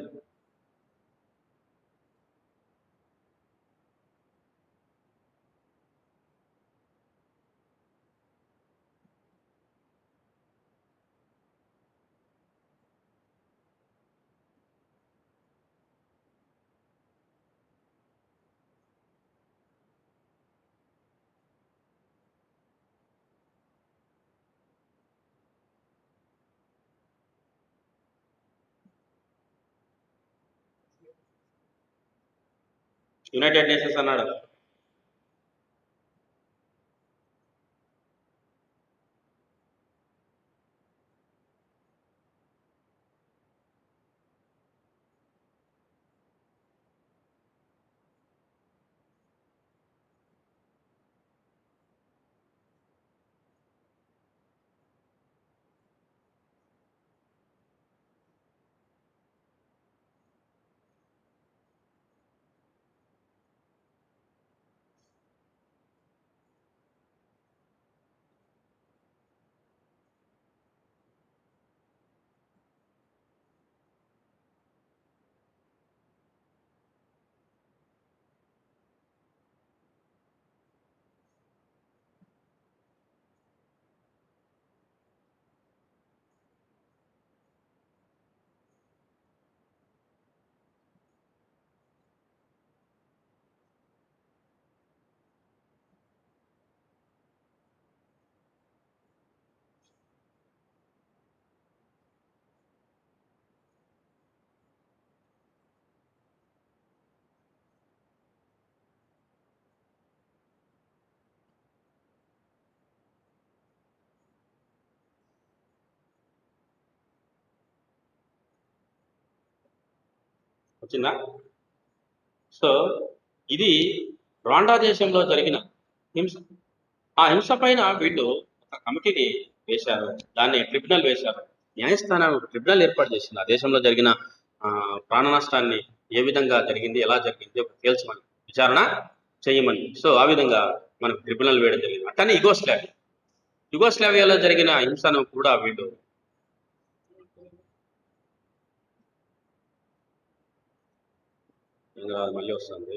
యునైటెడ్ నేషన్స్ అన్నాడు. వచ్చిందా? సో ఇది రవాండా దేశంలో జరిగిన హింస. ఆ హింస పైన వీళ్ళు ఒక కమిటీని వేశారు, దాన్ని ట్రిబ్యునల్ వేశారు. న్యాయస్థానం ట్రిబ్యునల్ ఏర్పాటు చేసింది. ఆ దేశంలో జరిగిన ప్రాణ నష్టాన్ని ఏ విధంగా జరిగింది, ఎలా జరిగింది తేల్చమని, విచారణ చేయమని. సో ఆ విధంగా మనకు ట్రిబ్యునల్ వేయడం జరిగింది. అట్లనే యుగోస్లావియాలో జరిగిన హింసను కూడా వీళ్ళు మళ్ళీ వస్తుంది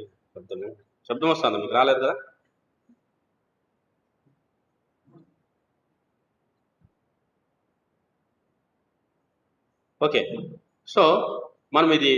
శబ్దం వస్తుంది, మీకు రాలేదు కదా? ఓకే. సో మనం ఇది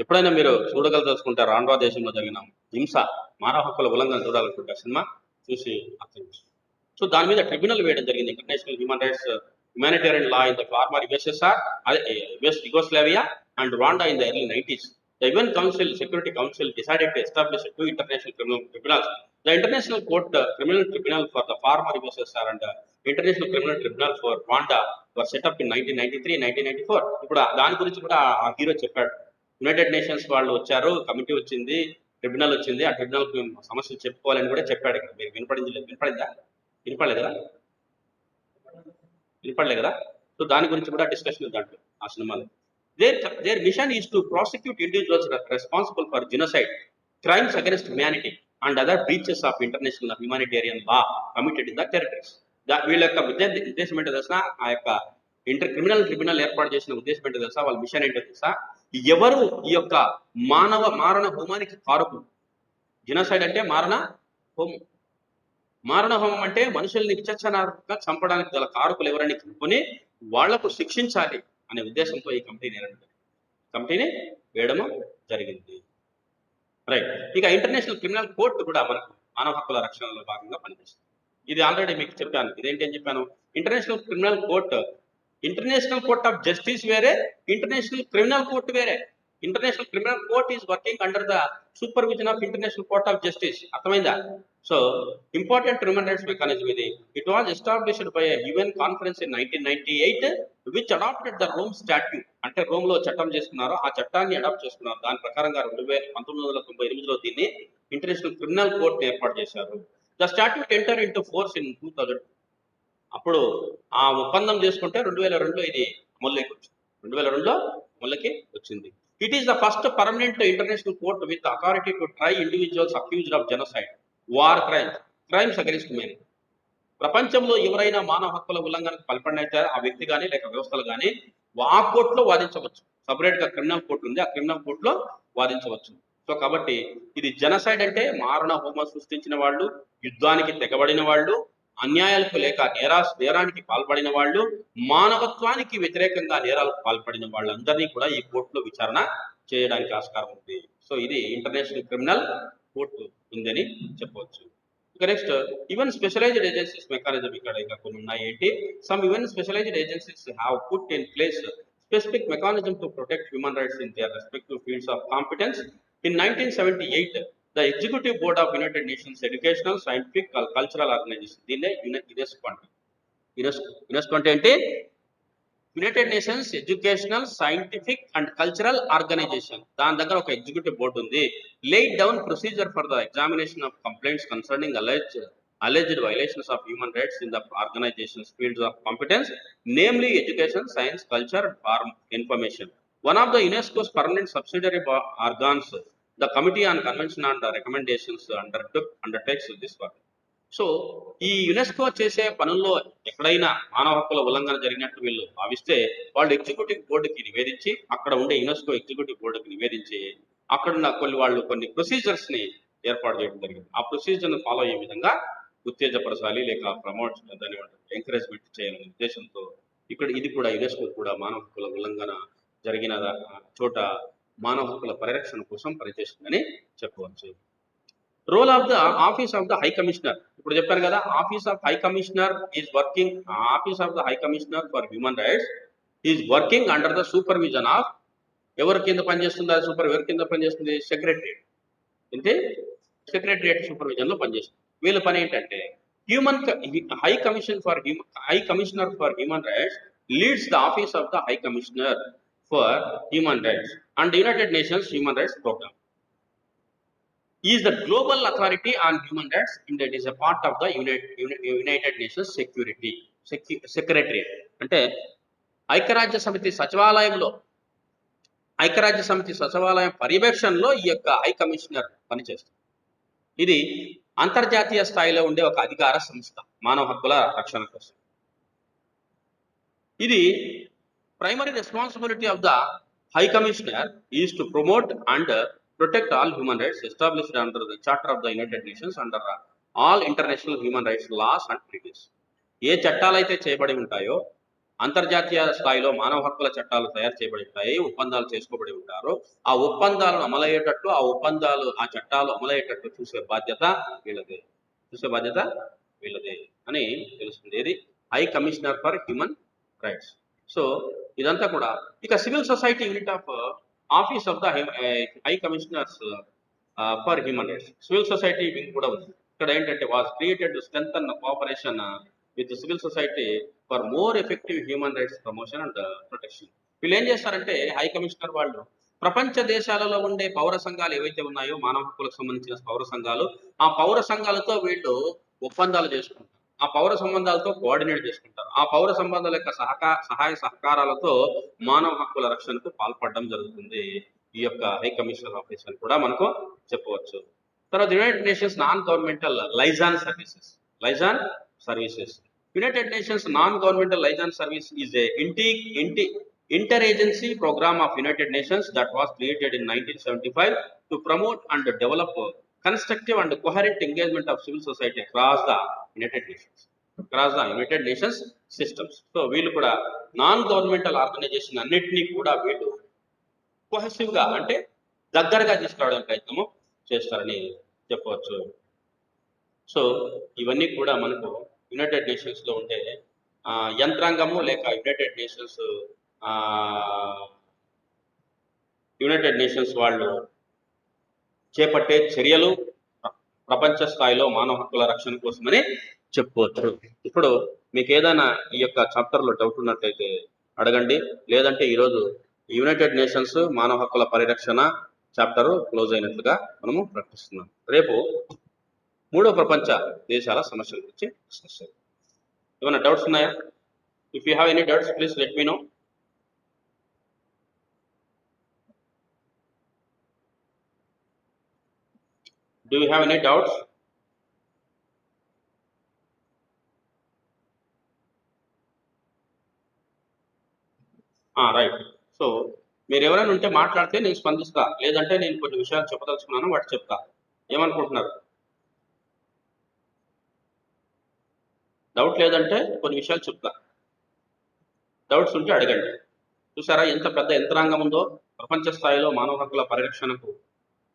ఎప్పుడైనా మీరు చూడగలదలుచుకుంటే రాండ్వా దేశంలో జరిగిన హింస, మానవ హక్కుల ఉల్లంఘన చూడాలనుకుంటే సినిమా చూసి అర్థం చేసుకోండి. సో దాని మీద ట్రిబ్యునల్ వేయడం జరిగింది. International human rights humanitarian law in the former USSR, అదే west Yugoslavia and Rwanda in the early 90s. The UN Council, Security Council decided to establish two international criminal tribunals. The International Court Criminal Tribunal for the former USSR and International Criminal Tribunal for Rwanda were set up in 1993, 1994. ఇప్పుడు దాని గురించి కూడా ఆ hero చెప్పాడు. United nations వాళ్ళు వచ్చారు, committee వచ్చింది, tribunal వచ్చింది, ఆ ట్రిబ్యునల్ సమస్యలు చెప్పుకోవాలని కూడా చెప్పాడు. ఇక్కడ మీరు వినపడలేదా? వినపడలే కదా? సో దాని గురించి కూడా డిస్కషన్ దాంట్లో ఆ సినిమాలో. Their mission is to prosecute individuals responsible for genocide, crimes against humanity, and other breaches of international humanitarian law committed in the territories. వీళ్ళ యొక్క ఉద్దేశం ఏంటో తెలుసా? ఆ యొక్క క్రిమినల్ ట్రిబ్యునల్ ఏర్పాటు చేసిన ఉద్దేశం ఏంటో తెలుసా? వాళ్ళ మిషన్ ఏంటో తెలుసా? ఎవరు ఈ యొక్క మారణ హోమానికి కారకులు? జెనోసైడ్ అంటే మారణ హోమం. మారణ హోమం అంటే మనుషుల్ని విచక్షణాత్మకంగా చంపడానికి గల కారకులు ఎవరని కనుక్కొని వాళ్లకు శిక్షించాలి అనే ఉద్దేశంతో ఈ కమిటీని వేయడం జరిగింది. రైట్. ఇక ఇంటర్నేషనల్ క్రిమినల్ కోర్టు కూడా మనకు మానవ హక్కుల రక్షణలో భాగంగా పనిచేస్తుంది. ఇది ఆల్రెడీ మీకు చెప్పాను. ఇదేంటి అని చెప్పాను? International criminal court of justice వేరే, ఇంటర్నేషనల్ క్రిమినల్ కోర్టు వేరే. International criminal court is working under the supervision of international court of justice. అర్థమైందా? So important human rights mechanism ఇది. It was established by UN conference in 1998 which adopted the Rome statute. అంటే Rome లో చట్టం చేసుకున్నారు, ఆ చట్టాన్ని adapt చేసుకున్నారు. దాని ప్రకారంగా 1998లో దీన్ని ఇంటర్నేషనల్ క్రిమినల్ కోర్ట్ ఏర్పాటు చేశారు. The statute enter into force in 2000. అప్పుడు ఆ ఒప్పందం చేసుకుంటే 2002లో ఇది అమల్లోకి వచ్చింది. 2002లో అమల్లోకి వచ్చింది. It is the first permanent international court with authority to try individuals accused of genocide, war crimes against humanity. ప్రపంచంలో ఎవరైనా మానవ హక్కుల ఉల్లంఘనకు పాల్పడినైతే ఆ వ్యక్తి కానీ లేక వ్యవస్థలు కానీ ఆ కోర్టులో వాదించవచ్చు. సపరేట్ గా క్రిమినల్ కోర్టు ఉంది, ఆ క్రిమినల్ కోర్టులో వాదించవచ్చు. సో కాబట్టి ఇది జెనోసైడ్ అంటే మారణ హోమం సృష్టించిన వాళ్ళు, యుద్ధానికి తెగబడిన వాళ్ళు, అన్యాయాలకు లేక నేరానికి పాల్పడిన వాళ్ళు, మానవత్వానికి వ్యతిరేకంగా నేరాలకు పాల్పడిన వాళ్ళందరినీ కూడా ఈ కోర్టులో విచారణ చేయడానికి ఆస్కారం ఉంది. సో ఇది ఇంటర్నేషనల్ క్రిమినల్ కోర్టు ఉందని చెప్పవచ్చు. ఇక next even specialised agencies mechanism ఇక్కడ ఇంకా కొన్ని ఉన్నాయి. ఏంటి? Some even specialised agencies have put in place specific mechanism to protect human rights in their respective fields of competence. In 1978, the Executive Board of United Nations Educational, Scientific, Cultural Organization, దీన్నే UNESCO అంటే ఏంటి? United Nations Educational, Scientific and Cultural Organization. దాని దగ్గర ఒక executive board ఉంది. laid down procedure for the examination of complaints concerning alleged violations of human rights in the organization's fields of competence, namely education, science, culture, and information. One of the UNESCO's permanent subsidiary organs, the Committee on Convention and Recommendations, undertakes this work. So ఈ UNESCO చేసే పనుల్లో ఎక్కడైనా మానవ హక్కుల ఉల్లంఘన జరిగినట్టు వీళ్ళు భావిస్తే వాళ్ళు ఎగ్జిక్యూటివ్ బోర్డుకి నివేదించి, అక్కడ ఉండే యునెస్కో ఎగ్జిక్యూటివ్ బోర్డుకి నివేదించి అక్కడున్న కొన్ని ప్రొసీజర్స్ ని ఏర్పాటు చేయడం జరిగింది. ఆ ప్రొసీజర్ ను ఫాలో అయ్యే విధంగా ఉత్తేజపరచాలి లేక ప్రమోట్ దాన్ని ఎంకరేజ్మెంట్ చేయాలనే ఉద్దేశంతో ఇది కూడా యునెస్కో కూడా మానవ హక్కుల ఉల్లంఘన జరిగిన చోట మానవ హక్కుల పరిరక్షణ కోసం పనిచేస్తుందని చెప్పవచ్చు. Role of the office of the high commissioner. ఇప్పుడు చెప్పాను కదా, office of high commissioner for human rights is working under the supervision of ఎవరి కింద పనిచేస్తుంది? ఎవరి కింద పనిచేస్తుంది? సెక్రటరియట్. అంటే సెక్రటరియట్ సూపర్విజన్ లో పనిచేస్తుంది. వీళ్ళ పని ఏంటంటే high commissioner for human rights leads the office of the high commissioner for human rights and United Nations human rights programme. Is the global authority on human rights and it is a part of the United Nations Secretariat. అంటే ఐక్యరాజ్య సమితి సచివాలయం పర్యవేక్షణలో ఈ యొక్క high commissioner పనిచేస్తుంది. ఇది అంతర్జాతీయ స్థాయిలో ఉండే ఒక అధికార సంస్థ మానవ హక్కుల రక్షణ కోసం. ఇది primary responsibility of the high commissioner is to promote and protect all human rights established under the Charter of the United Nations, under all international human rights laws and treaties. ఏ చట్టాలు అయితే చేయబడి ఉంటాయో అంతర్జాతీయ స్థాయిలో మానవ హక్కుల చట్టాలు తయారు చేయబడి ఉంటాయి, ఒప్పందాలు చేసుకోబడి ఉంటారు. ఆ ఒప్పందాలను అమలయ్యేటట్టు, ఆ చట్టాలు అమలయ్యేటట్టు చూసే బాధ్యత వీళ్ళదే అని తెలుస్తుంది. ఏది high commissioner for human rights. So ఇదంతా కూడా ఇక civil society unit of office of the high commissioners for human rights. Civil society wing కూడా ఉంది. ఇక్కడ ఏంటంటే was created to strengthen cooperation with civil society for more effective human rights promotion and protection. వీళ్ళు ఏం చేస్తారంటే high commissioner వాళ్ళు ప్రపంచ దేశాలలో ఉండే పౌర సంఘాలు ఏవైతే ఉన్నాయో మానవ హక్కులకు సంబంధించిన పౌర సంఘాలు, ఆ పౌర సంఘాలతో వీళ్ళు ఒప్పందాలు చేసుకుంటారు. ఆ పౌర సంబంధాలతో కోఆర్డినేట్ చేసుకుంటారు. ఆ పౌర సంబంధాల యొక్క సహాయ సహకారాలతో మానవ హక్కుల రక్షణకు పాల్పడడం జరుగుతుంది ఈ యొక్క హై కమిషనర్ ఆఫీస్ అని కూడా మనకు చెప్పవచ్చు. తర్వాత United nations non governmental liaison services. United Nations non-governmental liaison service is a interagency program of United Nations that was created in 1975 to promote and develop constructive and coherent engagement of civil society across the United Nations systems. So వీళ్ళు కూడా non governmental organisation అన్నిటినీ కూడా వీళ్ళు cohesive గా అంటే దగ్గరగా తీసుకురావడానికి ప్రయత్నము చేస్తారని చెప్పవచ్చు. సో ఇవన్నీ కూడా మనకు యునైటెడ్ నేషన్స్ లో ఉండే యంత్రాంగము లేక యునైటెడ్ నేషన్స్ వాళ్ళు చేపట్టే చర్యలు ప్రపంచ స్థాయిలో మానవ హక్కుల రక్షణ కోసమని చెప్పుకోవచ్చు. ఇప్పుడు మీకు ఏదైనా ఈ యొక్క చాప్టర్ లో డౌట్ ఉన్నట్లయితే అడగండి, లేదంటే ఈరోజు యునైటెడ్ నేషన్స్ మానవ హక్కుల పరిరక్షణ చాప్టర్ క్లోజ్ అయినట్లుగా మనము ప్రకటిస్తున్నాం. రేపు మూడో ప్రపంచ దేశాల సమస్యల గురించి డిస్కస్ చేద్దాం. ఏమైనా డౌట్స్ ఉన్నాయా? If you have any doubts please let me know. Do you have any doubts? Right. So మీరు ఎవరైనా ఉంటే మాట్లాడితే నేను స్పందిస్తా, లేదంటే నేను కొన్ని విషయాలు చెప్పదలుచుకున్నాను వాటి చెప్తా. ఏమనుకుంటున్నారు? డౌట్ లేదంటే కొన్ని విషయాలు చెప్తా, డౌట్స్ ఉంటే అడగండి. చూసారా ఎంత పెద్ద యంత్రాంగం ఉందో ప్రపంచ స్థాయిలో మానవ హక్కుల పరిరక్షణకు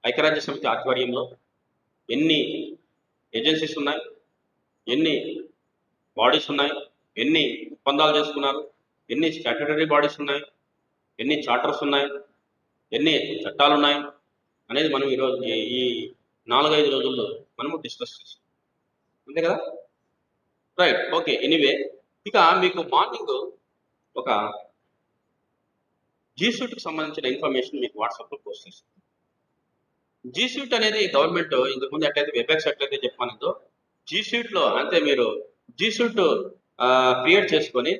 ఐక్యరాజ్య సమితి ఆధ్వర్యంలో ఎన్ని ఏజెన్సీస్ ఉన్నాయి, ఎన్ని బాడీస్ ఉన్నాయి, ఎన్ని ఒప్పందాలు చేసుకున్నారు, ఎన్ని స్టాట్యుటరీ బాడీస్ ఉన్నాయి, ఎన్ని చార్టర్స్ ఉన్నాయి, ఎన్ని చట్టాలు ఉన్నాయి అనేది మనం ఈరోజు ఈ 4-5 రోజుల్లో మనము డిస్కస్ చేస్తాం, అంతే కదా? Right, okay. ఎనీవే, ఇక మీకు మార్నింగ్ ఒక జీసూట్కి సంబంధించిన ఇన్ఫర్మేషన్ మీకు వాట్సాప్లో పోస్ట్ చేస్తాను. జీసూట్ అనేది గవర్నమెంట్ ఇంతకుముందు ఎట్లయితే వెబ్ఎక్స్ ఎట్లయితే చెప్పానందో జీసూట్లో అంతే. మీరు జీసూట్ క్రియేట్ చేసుకొని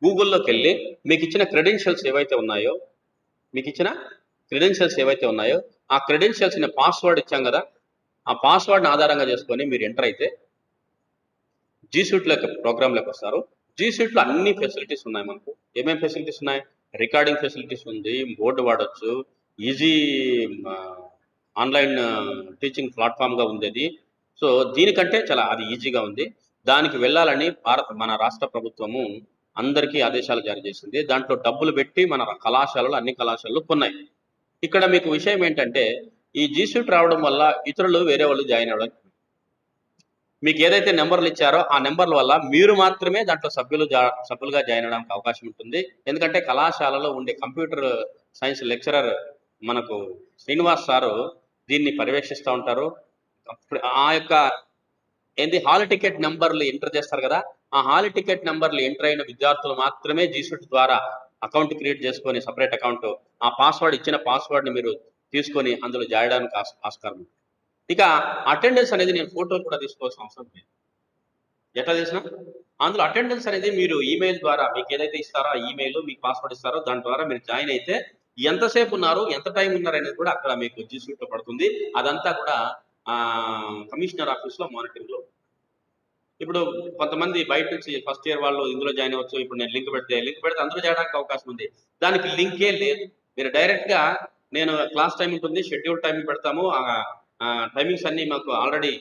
గూగుల్లోకి వెళ్ళి మీకు ఇచ్చిన క్రెడెన్షియల్స్ ఏవైతే ఉన్నాయో ఆ క్రెడెన్షియల్స్ పాస్వర్డ్ ఇచ్చాం కదా, ఆ పాస్వర్డ్ని ఆధారంగా చేసుకొని మీరు ఎంటర్ అయితే జీసూట్లోకి ప్రోగ్రాంలోకి వస్తారు. జీసూట్లో అన్ని ఫెసిలిటీస్ ఉన్నాయి. మనకు ఏమేమి ఫెసిలిటీస్ ఉన్నాయి? రికార్డింగ్ ఫెసిలిటీస్ ఉంది, బోర్డు వాడచ్చు, ఈజీ ఆన్లైన్ టీచింగ్ ప్లాట్ఫామ్గా ఉంది అది. సో దీనికంటే చాలా అది ఈజీగా ఉంది. దానికి వెళ్ళాలని మన రాష్ట్ర ప్రభుత్వము అందరికీ ఆదేశాలు జారీ చేసింది. దాంట్లో డబ్బులు పెట్టి మన అన్ని కళాశాలలు కొన్నాయి. ఇక్కడ మీకు విషయం ఏంటంటే ఈ జీసూట్ రావడం వల్ల ఇతరులు వేరే వాళ్ళు జాయిన్ అవ్వడం, మీకు ఏదైతే నెంబర్లు ఇచ్చారో ఆ నెంబర్ల వల్ల మీరు మాత్రమే దాంట్లో సభ్యులుగా జాయిన్ అవడానికి అవకాశం ఉంటుంది. ఎందుకంటే కళాశాలలో ఉండే కంప్యూటర్ సైన్స్ లెక్చరర్ మనకు శ్రీనివాస్ సారు దీన్ని పర్యవేక్షిస్తూ ఉంటారు. ఆ యొక్క హాల్ టికెట్ నెంబర్లు ఎంటర్ చేస్తారు కదా, ఆ హాల్ టికెట్ నెంబర్లు ఎంటర్ అయిన విద్యార్థులు మాత్రమే జీసూట్ ద్వారా అకౌంట్ క్రియేట్ చేసుకొని సపరేట్ అకౌంట్, ఆ పాస్వర్డ్ ఇచ్చిన పాస్వర్డ్ని మీరు తీసుకొని అందులో జాయడానికి ఆస్కారం. ఇక అటెండెన్స్ అనేది నేను ఫోటోలు కూడా తీసుకోవాల్సిన అవసరం లేదు. ఎట్లా చేసినా అందులో అటెండెన్స్ అనేది మీరు ఈమెయిల్ ద్వారా మీకు ఏదైతే ఇస్తారో ఆ ఈమెయిల్ మీకు పాస్వర్డ్ ఇస్తారో దాని ద్వారా మీరు జాయిన్ అయితే ఎంతసేపు ఉన్నారు, ఎంత టైం ఉన్నారు అనేది కూడా అక్కడ మీకు జీసూట్లో పడుతుంది. అదంతా కూడా కమిషనర్ ఆఫీస్లో మానిటరింగ్లో. ఇప్పుడు కొంతమంది బయట నుంచి ఫస్ట్ ఇయర్ వాళ్ళు ఇందులో జాయిన్ అవ్వచ్చు. ఇప్పుడు నేను లింక్ పెడితే అందులో చేయడానికి అవకాశం ఉంది. దానికి లింకే లేదు. మీరు డైరెక్ట్గా నేను క్లాస్ టైం ఉంటుంది, షెడ్యూల్ టైం పెడతాము, టైమింగ్స్ అన్నీ మాకు ఆల్రెడీ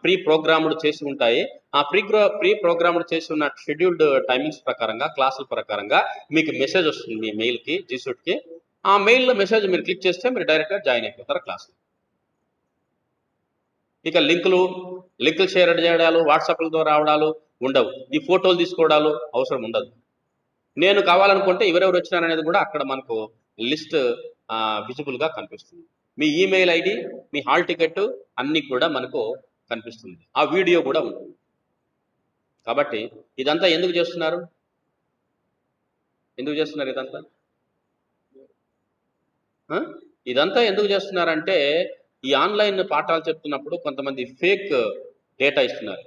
ప్రీ ప్రోగ్రామ్డ్ చేసి ఉంటాయి. ఆ ప్రీ ప్రోగ్రామ్డ్ చేసి ఉన్న షెడ్యూల్డ్ టైమింగ్స్ ప్రకారంగా క్లాసుల ప్రకారంగా మీకు మెసేజ్ వస్తుంది మీ మెయిల్కి జీ సూట్కి. ఆ మెయిల్లో మెసేజ్ మీరు క్లిక్ చేస్తే మీరు డైరెక్ట్గా జాయిన్ అయిపోతారు క్లాస్. ఇక లింకులు షేర్ చేయడాలు వాట్సాప్ల ద్వారా రావడాలు ఉండవు. ఈ ఫోటోలు తీసుకోవడాలు అవసరం ఉండదు. నేను కావాలనుకుంటే ఎవరెవరు వచ్చినారనేది కూడా అక్కడ మనకు లిస్ట్ విజిబుల్గా కనిపిస్తుంది. మీ ఈమెయిల్ ఐడి, మీ హాల్ టికెట్ అన్నీ కూడా మనకు కనిపిస్తుంది. ఆ వీడియో కూడా ఉంటుంది. కాబట్టి ఇదంతా ఎందుకు చేస్తున్నారు ఇదంతా ఇదంతా ఎందుకు చేస్తున్నారంటే ఈ ఆన్లైన్ పాఠాలు చెప్తున్నప్పుడు కొంతమంది ఫేక్ డేటా ఇస్తున్నారు.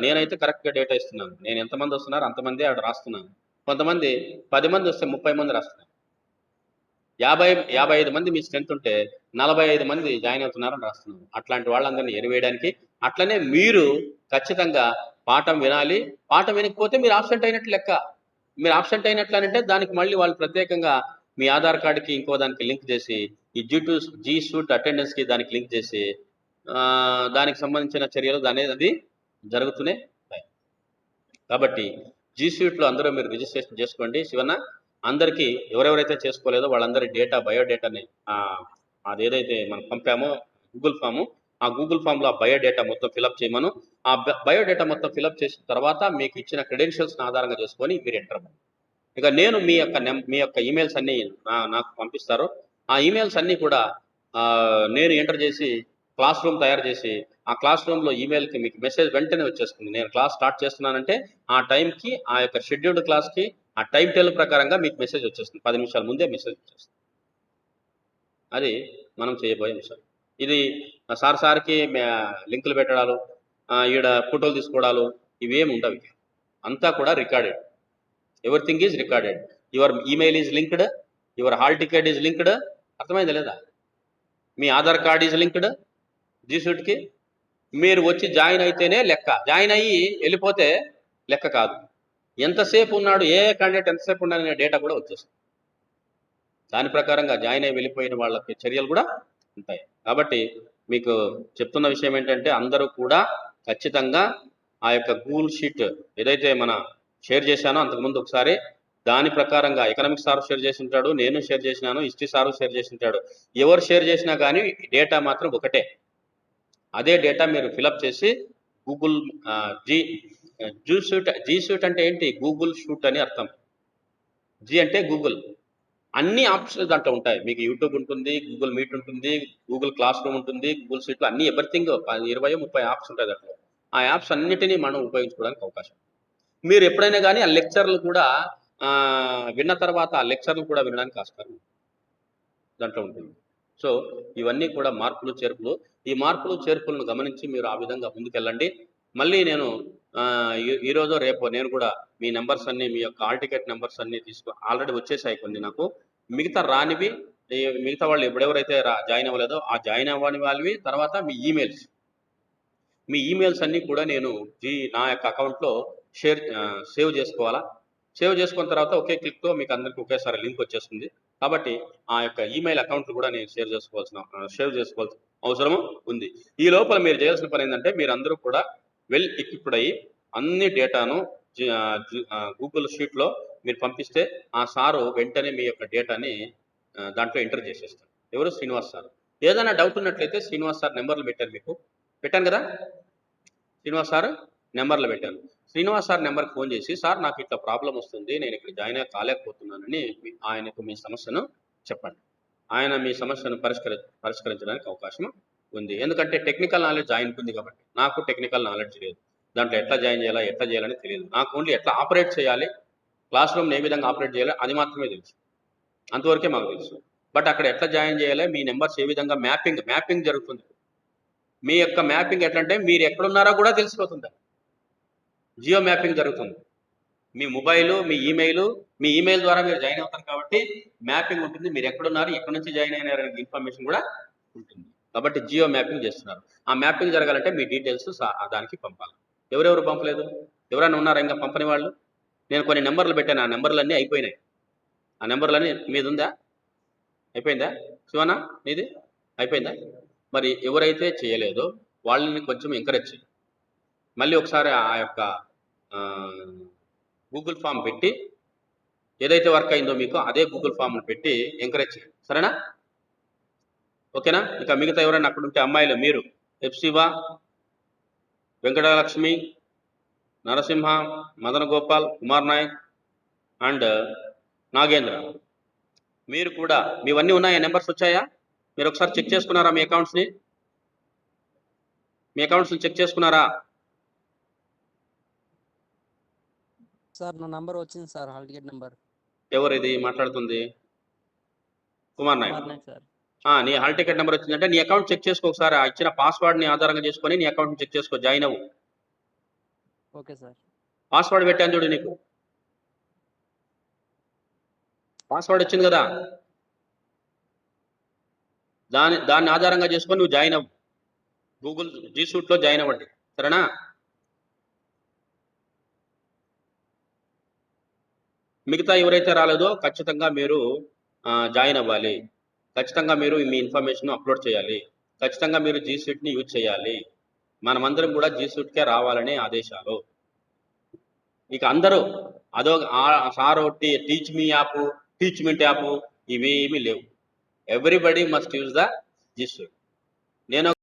నేనైతే కరెక్ట్గా డేటా ఇస్తున్నాను. నేను ఎంతమంది వస్తున్నారు అంతమంది ఆడ రాస్తున్నాను. కొంతమంది 10 మంది వస్తే 30 మంది రాస్తున్నారు. 55 మంది మీ స్ట్రెంత్ ఉంటే 45 మంది జాయిన్ అవుతున్నారని రాస్తున్నారు. అట్లాంటి వాళ్ళందరినీ ఎరివేయడానికి, అట్లనే మీరు ఖచ్చితంగా పాఠం వినాలి. పాఠం వినకపోతే మీరు ఆబ్సెంట్ అయినట్లు లెక్క. మీరు ఆబ్సెంట్ అయినట్లు అంటే దానికి మళ్ళీ వాళ్ళు ప్రత్యేకంగా మీ ఆధార్ కార్డుకి ఇంకో దానికి లింక్ చేసి ఈ జీ సూట్ అటెండెన్స్కి దానికి లింక్ చేసి దానికి సంబంధించిన చర్యలు అనేది జరుగుతూనే ఉంటాయి. కాబట్టి జీ సూట్లో అందరూ మీరు రిజిస్ట్రేషన్ చేసుకోండి. శివన్న అందరికీ ఎవరెవరైతే చేసుకోలేదో వాళ్ళందరి బయోడేటాని అదేదైతే మనం పంపామో గూగుల్ ఫాము, ఆ గూగుల్ ఫామ్లో ఆ బయోడేటా మొత్తం ఫిలప్ చేయమను. ఆ బయోడేటా మొత్తం ఫిలప్ చేసిన తర్వాత మీకు ఇచ్చిన క్రెడెన్షియల్స్ని ఆధారంగా చేసుకొని మీరు ఎంటర్ అవ్వండి. ఇక నేను మీ యొక్క ఈమెయిల్స్ అన్నీ నాకు పంపిస్తారు. ఆ ఈమెయిల్స్ అన్నీ కూడా నేను ఎంటర్ చేసి క్లాస్ రూమ్ తయారు చేసి ఆ క్లాస్ రూమ్లో ఈమెయిల్కి మీకు మెసేజ్ వెంటనే వచ్చేస్తుంది. నేను క్లాస్ స్టార్ట్ చేస్తున్నానంటే ఆ టైంకి ఆ యొక్క షెడ్యూల్డ్ క్లాస్కి ఆ టైం టేబుల్ ప్రకారంగా మీకు మెసేజ్ వచ్చేస్తుంది. 10 నిమిషాల ముందే మెసేజ్ వచ్చేస్తుంది. అది మనం చేయబోయే అంశం. ఇది సార్కి లింకులు పెట్టడాలు, ఈడ ఫోటోలు తీసుకోవడాలు ఇవేమి ఉండవు. అంతా కూడా recorded. Everything is recorded. Your email is linked, your hall ticket is linked. అర్థమైందా లేదా? మీ Aadhaar card is linked G సూట్కి. మీరు వచ్చి జాయిన్ అయితేనే లెక్క. జాయిన్ అయ్యి వెళ్ళిపోతే లెక్క కాదు. ఎంతసేపు ఉన్నాడు, ఏ క్యాండిడేట్ ఎంతసేపు ఉన్నాడనే డేటా కూడా వచ్చేస్తుంది. దాని ప్రకారంగా జాయిన్ అయ్యి వెళ్ళిపోయిన వాళ్ళకి చర్యలు కూడా ఉంటాయి. కాబట్టి మీకు చెప్తున్న విషయం ఏంటంటే అందరూ కూడా ఖచ్చితంగా ఆ యొక్క గూగుల్ షీట్ ఏదైతే మన షేర్ చేశానో అంతకుముందు ఒకసారి దాని ప్రకారంగా ఎకనామిక్స్ సార్ షేర్ చేసి ఉంటాడు, నేను షేర్ చేసినాను, హిస్టరీ సారు షేర్ చేసి ఉంటాడు. ఎవరు షేర్ చేసినా కానీ డేటా మాత్రం ఒకటే. అదే డేటా మీరు ఫిలప్ చేసి గూగుల్ జీ సూట్ అంటే ఏంటి? గూగుల్ షూట్ అని అర్థం. జీ అంటే గూగుల్. అన్ని ఆప్షన్స్ దాంట్లో ఉంటాయి. మీకు యూట్యూబ్ ఉంటుంది, గూగుల్ మీట్ ఉంటుంది, గూగుల్ క్లాస్ రూమ్ ఉంటుంది, గూగుల్ షీట్లో అన్ని ఎవ్రీథింగ్ 20-30 యాప్స్ ఉంటాయి దాంట్లో. ఆ యాప్స్ అన్నిటినీ మనం ఉపయోగించుకోవడానికి అవకాశం. మీరు ఎప్పుడైనా కానీ ఆ లెక్చర్లు కూడా విన్న తర్వాత ఆ లెక్చర్లు కూడా వినడానికి ఆస్కారం దాంట్లో ఉంటుంది. సో ఇవన్నీ కూడా మార్పులు చేర్పులు. ఈ మార్పులు చేర్పులను గమనించి మీరు ఆ విధంగా ముందుకెళ్ళండి. మళ్ళీ నేను ఈరోజు రేపు నేను కూడా మీ నెంబర్స్ అన్నీ, మీ యొక్క హాల్ టికెట్ నెంబర్స్ అన్నీ ఆల్రెడీ వచ్చేసాయి కొన్ని నాకు. మిగతా రానివి, మిగతా వాళ్ళు ఎవరెవరైతే జాయిన్ అవ్వలేదో ఆ జాయిన్ అవ్వని వాళ్ళవి, తర్వాత మీ ఈమెయిల్స్ అన్నీ కూడా నేను నా యొక్క అకౌంట్లో సేవ్ చేసుకోవాలా. సేవ్ చేసుకున్న తర్వాత ఒకే క్లిక్తో మీకు అందరికీ ఒకేసారి లింక్ వచ్చేస్తుంది. కాబట్టి ఆ యొక్క ఈమెయిల్ అకౌంట్లు కూడా నేను సేవ్ చేసుకోవాల్సిన అవసరం ఉంది. ఈ లోపల మీరు చేయాల్సిన పని ఏంటంటే మీరందరూ కూడా వెల్ ఎక్విప్డ్ అయ్యి అన్ని డేటాను గూగుల్ షీట్లో మీరు పంపిస్తే ఆ సారు వెంటనే మీ యొక్క డేటాని దాంట్లో ఎంటర్ చేసేస్తారు. ఎవరు? శ్రీనివాస్ సార్. ఏదైనా డౌట్ ఉన్నట్లయితే శ్రీనివాస్ సార్ నెంబర్లు పెట్టాను కదా, శ్రీనివాస్ సార్ నెంబర్లు పెట్టాను. శ్రీనివాస్ సార్ నెంబర్కి ఫోన్ చేసి, సార్ నాకు ఇట్లా ప్రాబ్లం వస్తుంది, నేను ఇక్కడ జాయిన్ కాలేకపోతున్నానని ఆయనకు మీ సమస్యను చెప్పండి. ఆయన మీ సమస్యను పరిష్కరించడానికి అవకాశం ఉంది. ఎందుకంటే టెక్నికల్ నాలెడ్జ్ ఆయనకు ఉంది కాబట్టి. నాకు టెక్నికల్ నాలెడ్జ్ లేదు. దాంట్లో ఎట్లా జాయిన్ చేయాలా, ఎట్లా చేయాలని తెలియదు. నాకు ఓన్లీ ఎట్లా ఆపరేట్ చేయాలి, క్లాస్ రూమ్ని ఏ విధంగా ఆపరేట్ చేయాలి అది మాత్రమే తెలుసు. అంతవరకే మాకు తెలుసు. బట్ అక్కడ ఎట్లా జాయిన్ చేయాలి, మీ నెంబర్స్ ఏ విధంగా మ్యాపింగ్ జరుగుతుంది. మీ యొక్క మ్యాపింగ్ ఎట్లా అంటే మీరు ఎక్కడున్నారో కూడా తెలిసిపోతుంది. జియో మ్యాపింగ్ జరుగుతుంది. మీ మొబైలు, మీ ఈమెయిల్ ద్వారా మీరు జాయిన్ అవుతారు కాబట్టి మ్యాపింగ్ ఉంటుంది. మీరు ఎక్కడున్నారు, ఎక్కడి నుంచి జాయిన్ అయినారు అనే ఇన్ఫర్మేషన్ కూడా ఉంటుంది. కాబట్టి జియో మ్యాపింగ్ చేస్తున్నారు. ఆ మ్యాపింగ్ జరగాలంటే మీ డీటెయిల్స్ దానికి పంపాలి. ఎవరెవరు పంపలేదు? ఎవరైనా ఉన్నారా ఇంకా పంపని వాళ్ళు? నేను కొన్ని నెంబర్లు పెట్టాను, ఆ నెంబర్లన్నీ అయిపోయినాయి. ఆ నెంబర్లన్నీ మీది ఉందా? అయిపోయిందా శివనా నీది? అయిపోయిందా? మరి ఎవరైతే చేయలేదో వాళ్ళని కొంచెం ఎంకరేజ్ చేయండి. మళ్ళీ ఒకసారి ఆ యొక్క గూగుల్ ఫామ్ పెట్టి ఏదైతే వర్క్ అయిందో మీకు అదే గూగుల్ ఫామ్ను పెట్టి ఎంకరేజ్ చేయండి. సరేనా? ఓకేనా? ఇక మిగతా ఎవరైనా అక్కడ ఉంటే అమ్మాయిలు మీరు ఎఫ్సివా, వెంకటలక్ష్మి, నరసింహ, మదన గోపాల్, కుమార్ నాయక్ అండ్ నాగేంద్ర, మీరు కూడా మీవన్నీ ఉన్నాయా? నెంబర్స్ వచ్చాయా? మీరు ఒకసారి చెక్ చేసుకున్నారా మీ అకౌంట్స్ని? మీ అకౌంట్స్ని చెక్ చేసుకున్నారా? సార్ నా నంబర్ వచ్చింది సార్, హాల్ టికెట్ నెంబర్. ఎవరిది మాట్లాడుతుంది? కుమార్ నాయక్. కుమార్ నాయక్ సార్. నీ హాల్ టికెట్ నెంబర్ వచ్చిందంటే నీ అకౌంట్ చెక్ చేసుకో ఒకసారి. ఆ ఇచ్చిన పాస్వర్డ్ని ఆధారంగా చేసుకొని నీ అకౌంట్ని చెక్ చేసుకో, జాయిన్ అవ్వు. Okay sir. పాస్వర్డ్ పెట్టాను చూడు, నీకు పాస్వర్డ్ వచ్చింది కదా, దాన్ని ఆధారంగా చేసుకొని నువ్వు జాయిన్ అవ్వు. గూగుల్ జీ సూట్లో జాయిన్ అవ్వండి. సరేనా? మిగతా ఎవరైతే రాలేదో ఖచ్చితంగా మీరు జాయిన్ అవ్వాలి. ఖచ్చితంగా మీరు మీ ఇన్ఫర్మేషన్ అప్లోడ్ చేయాలి. ఖచ్చితంగా మీరు జీ సూట్ని యూజ్ చేయాలి. మనమందరం కూడా జీ సూట్కే రావాలనే ఆదేశాలు. ఇక అందరూ అదో sir teach me app, Teachmint app ఇవేమీ లేవు. Everybody must use the G Suite. నేను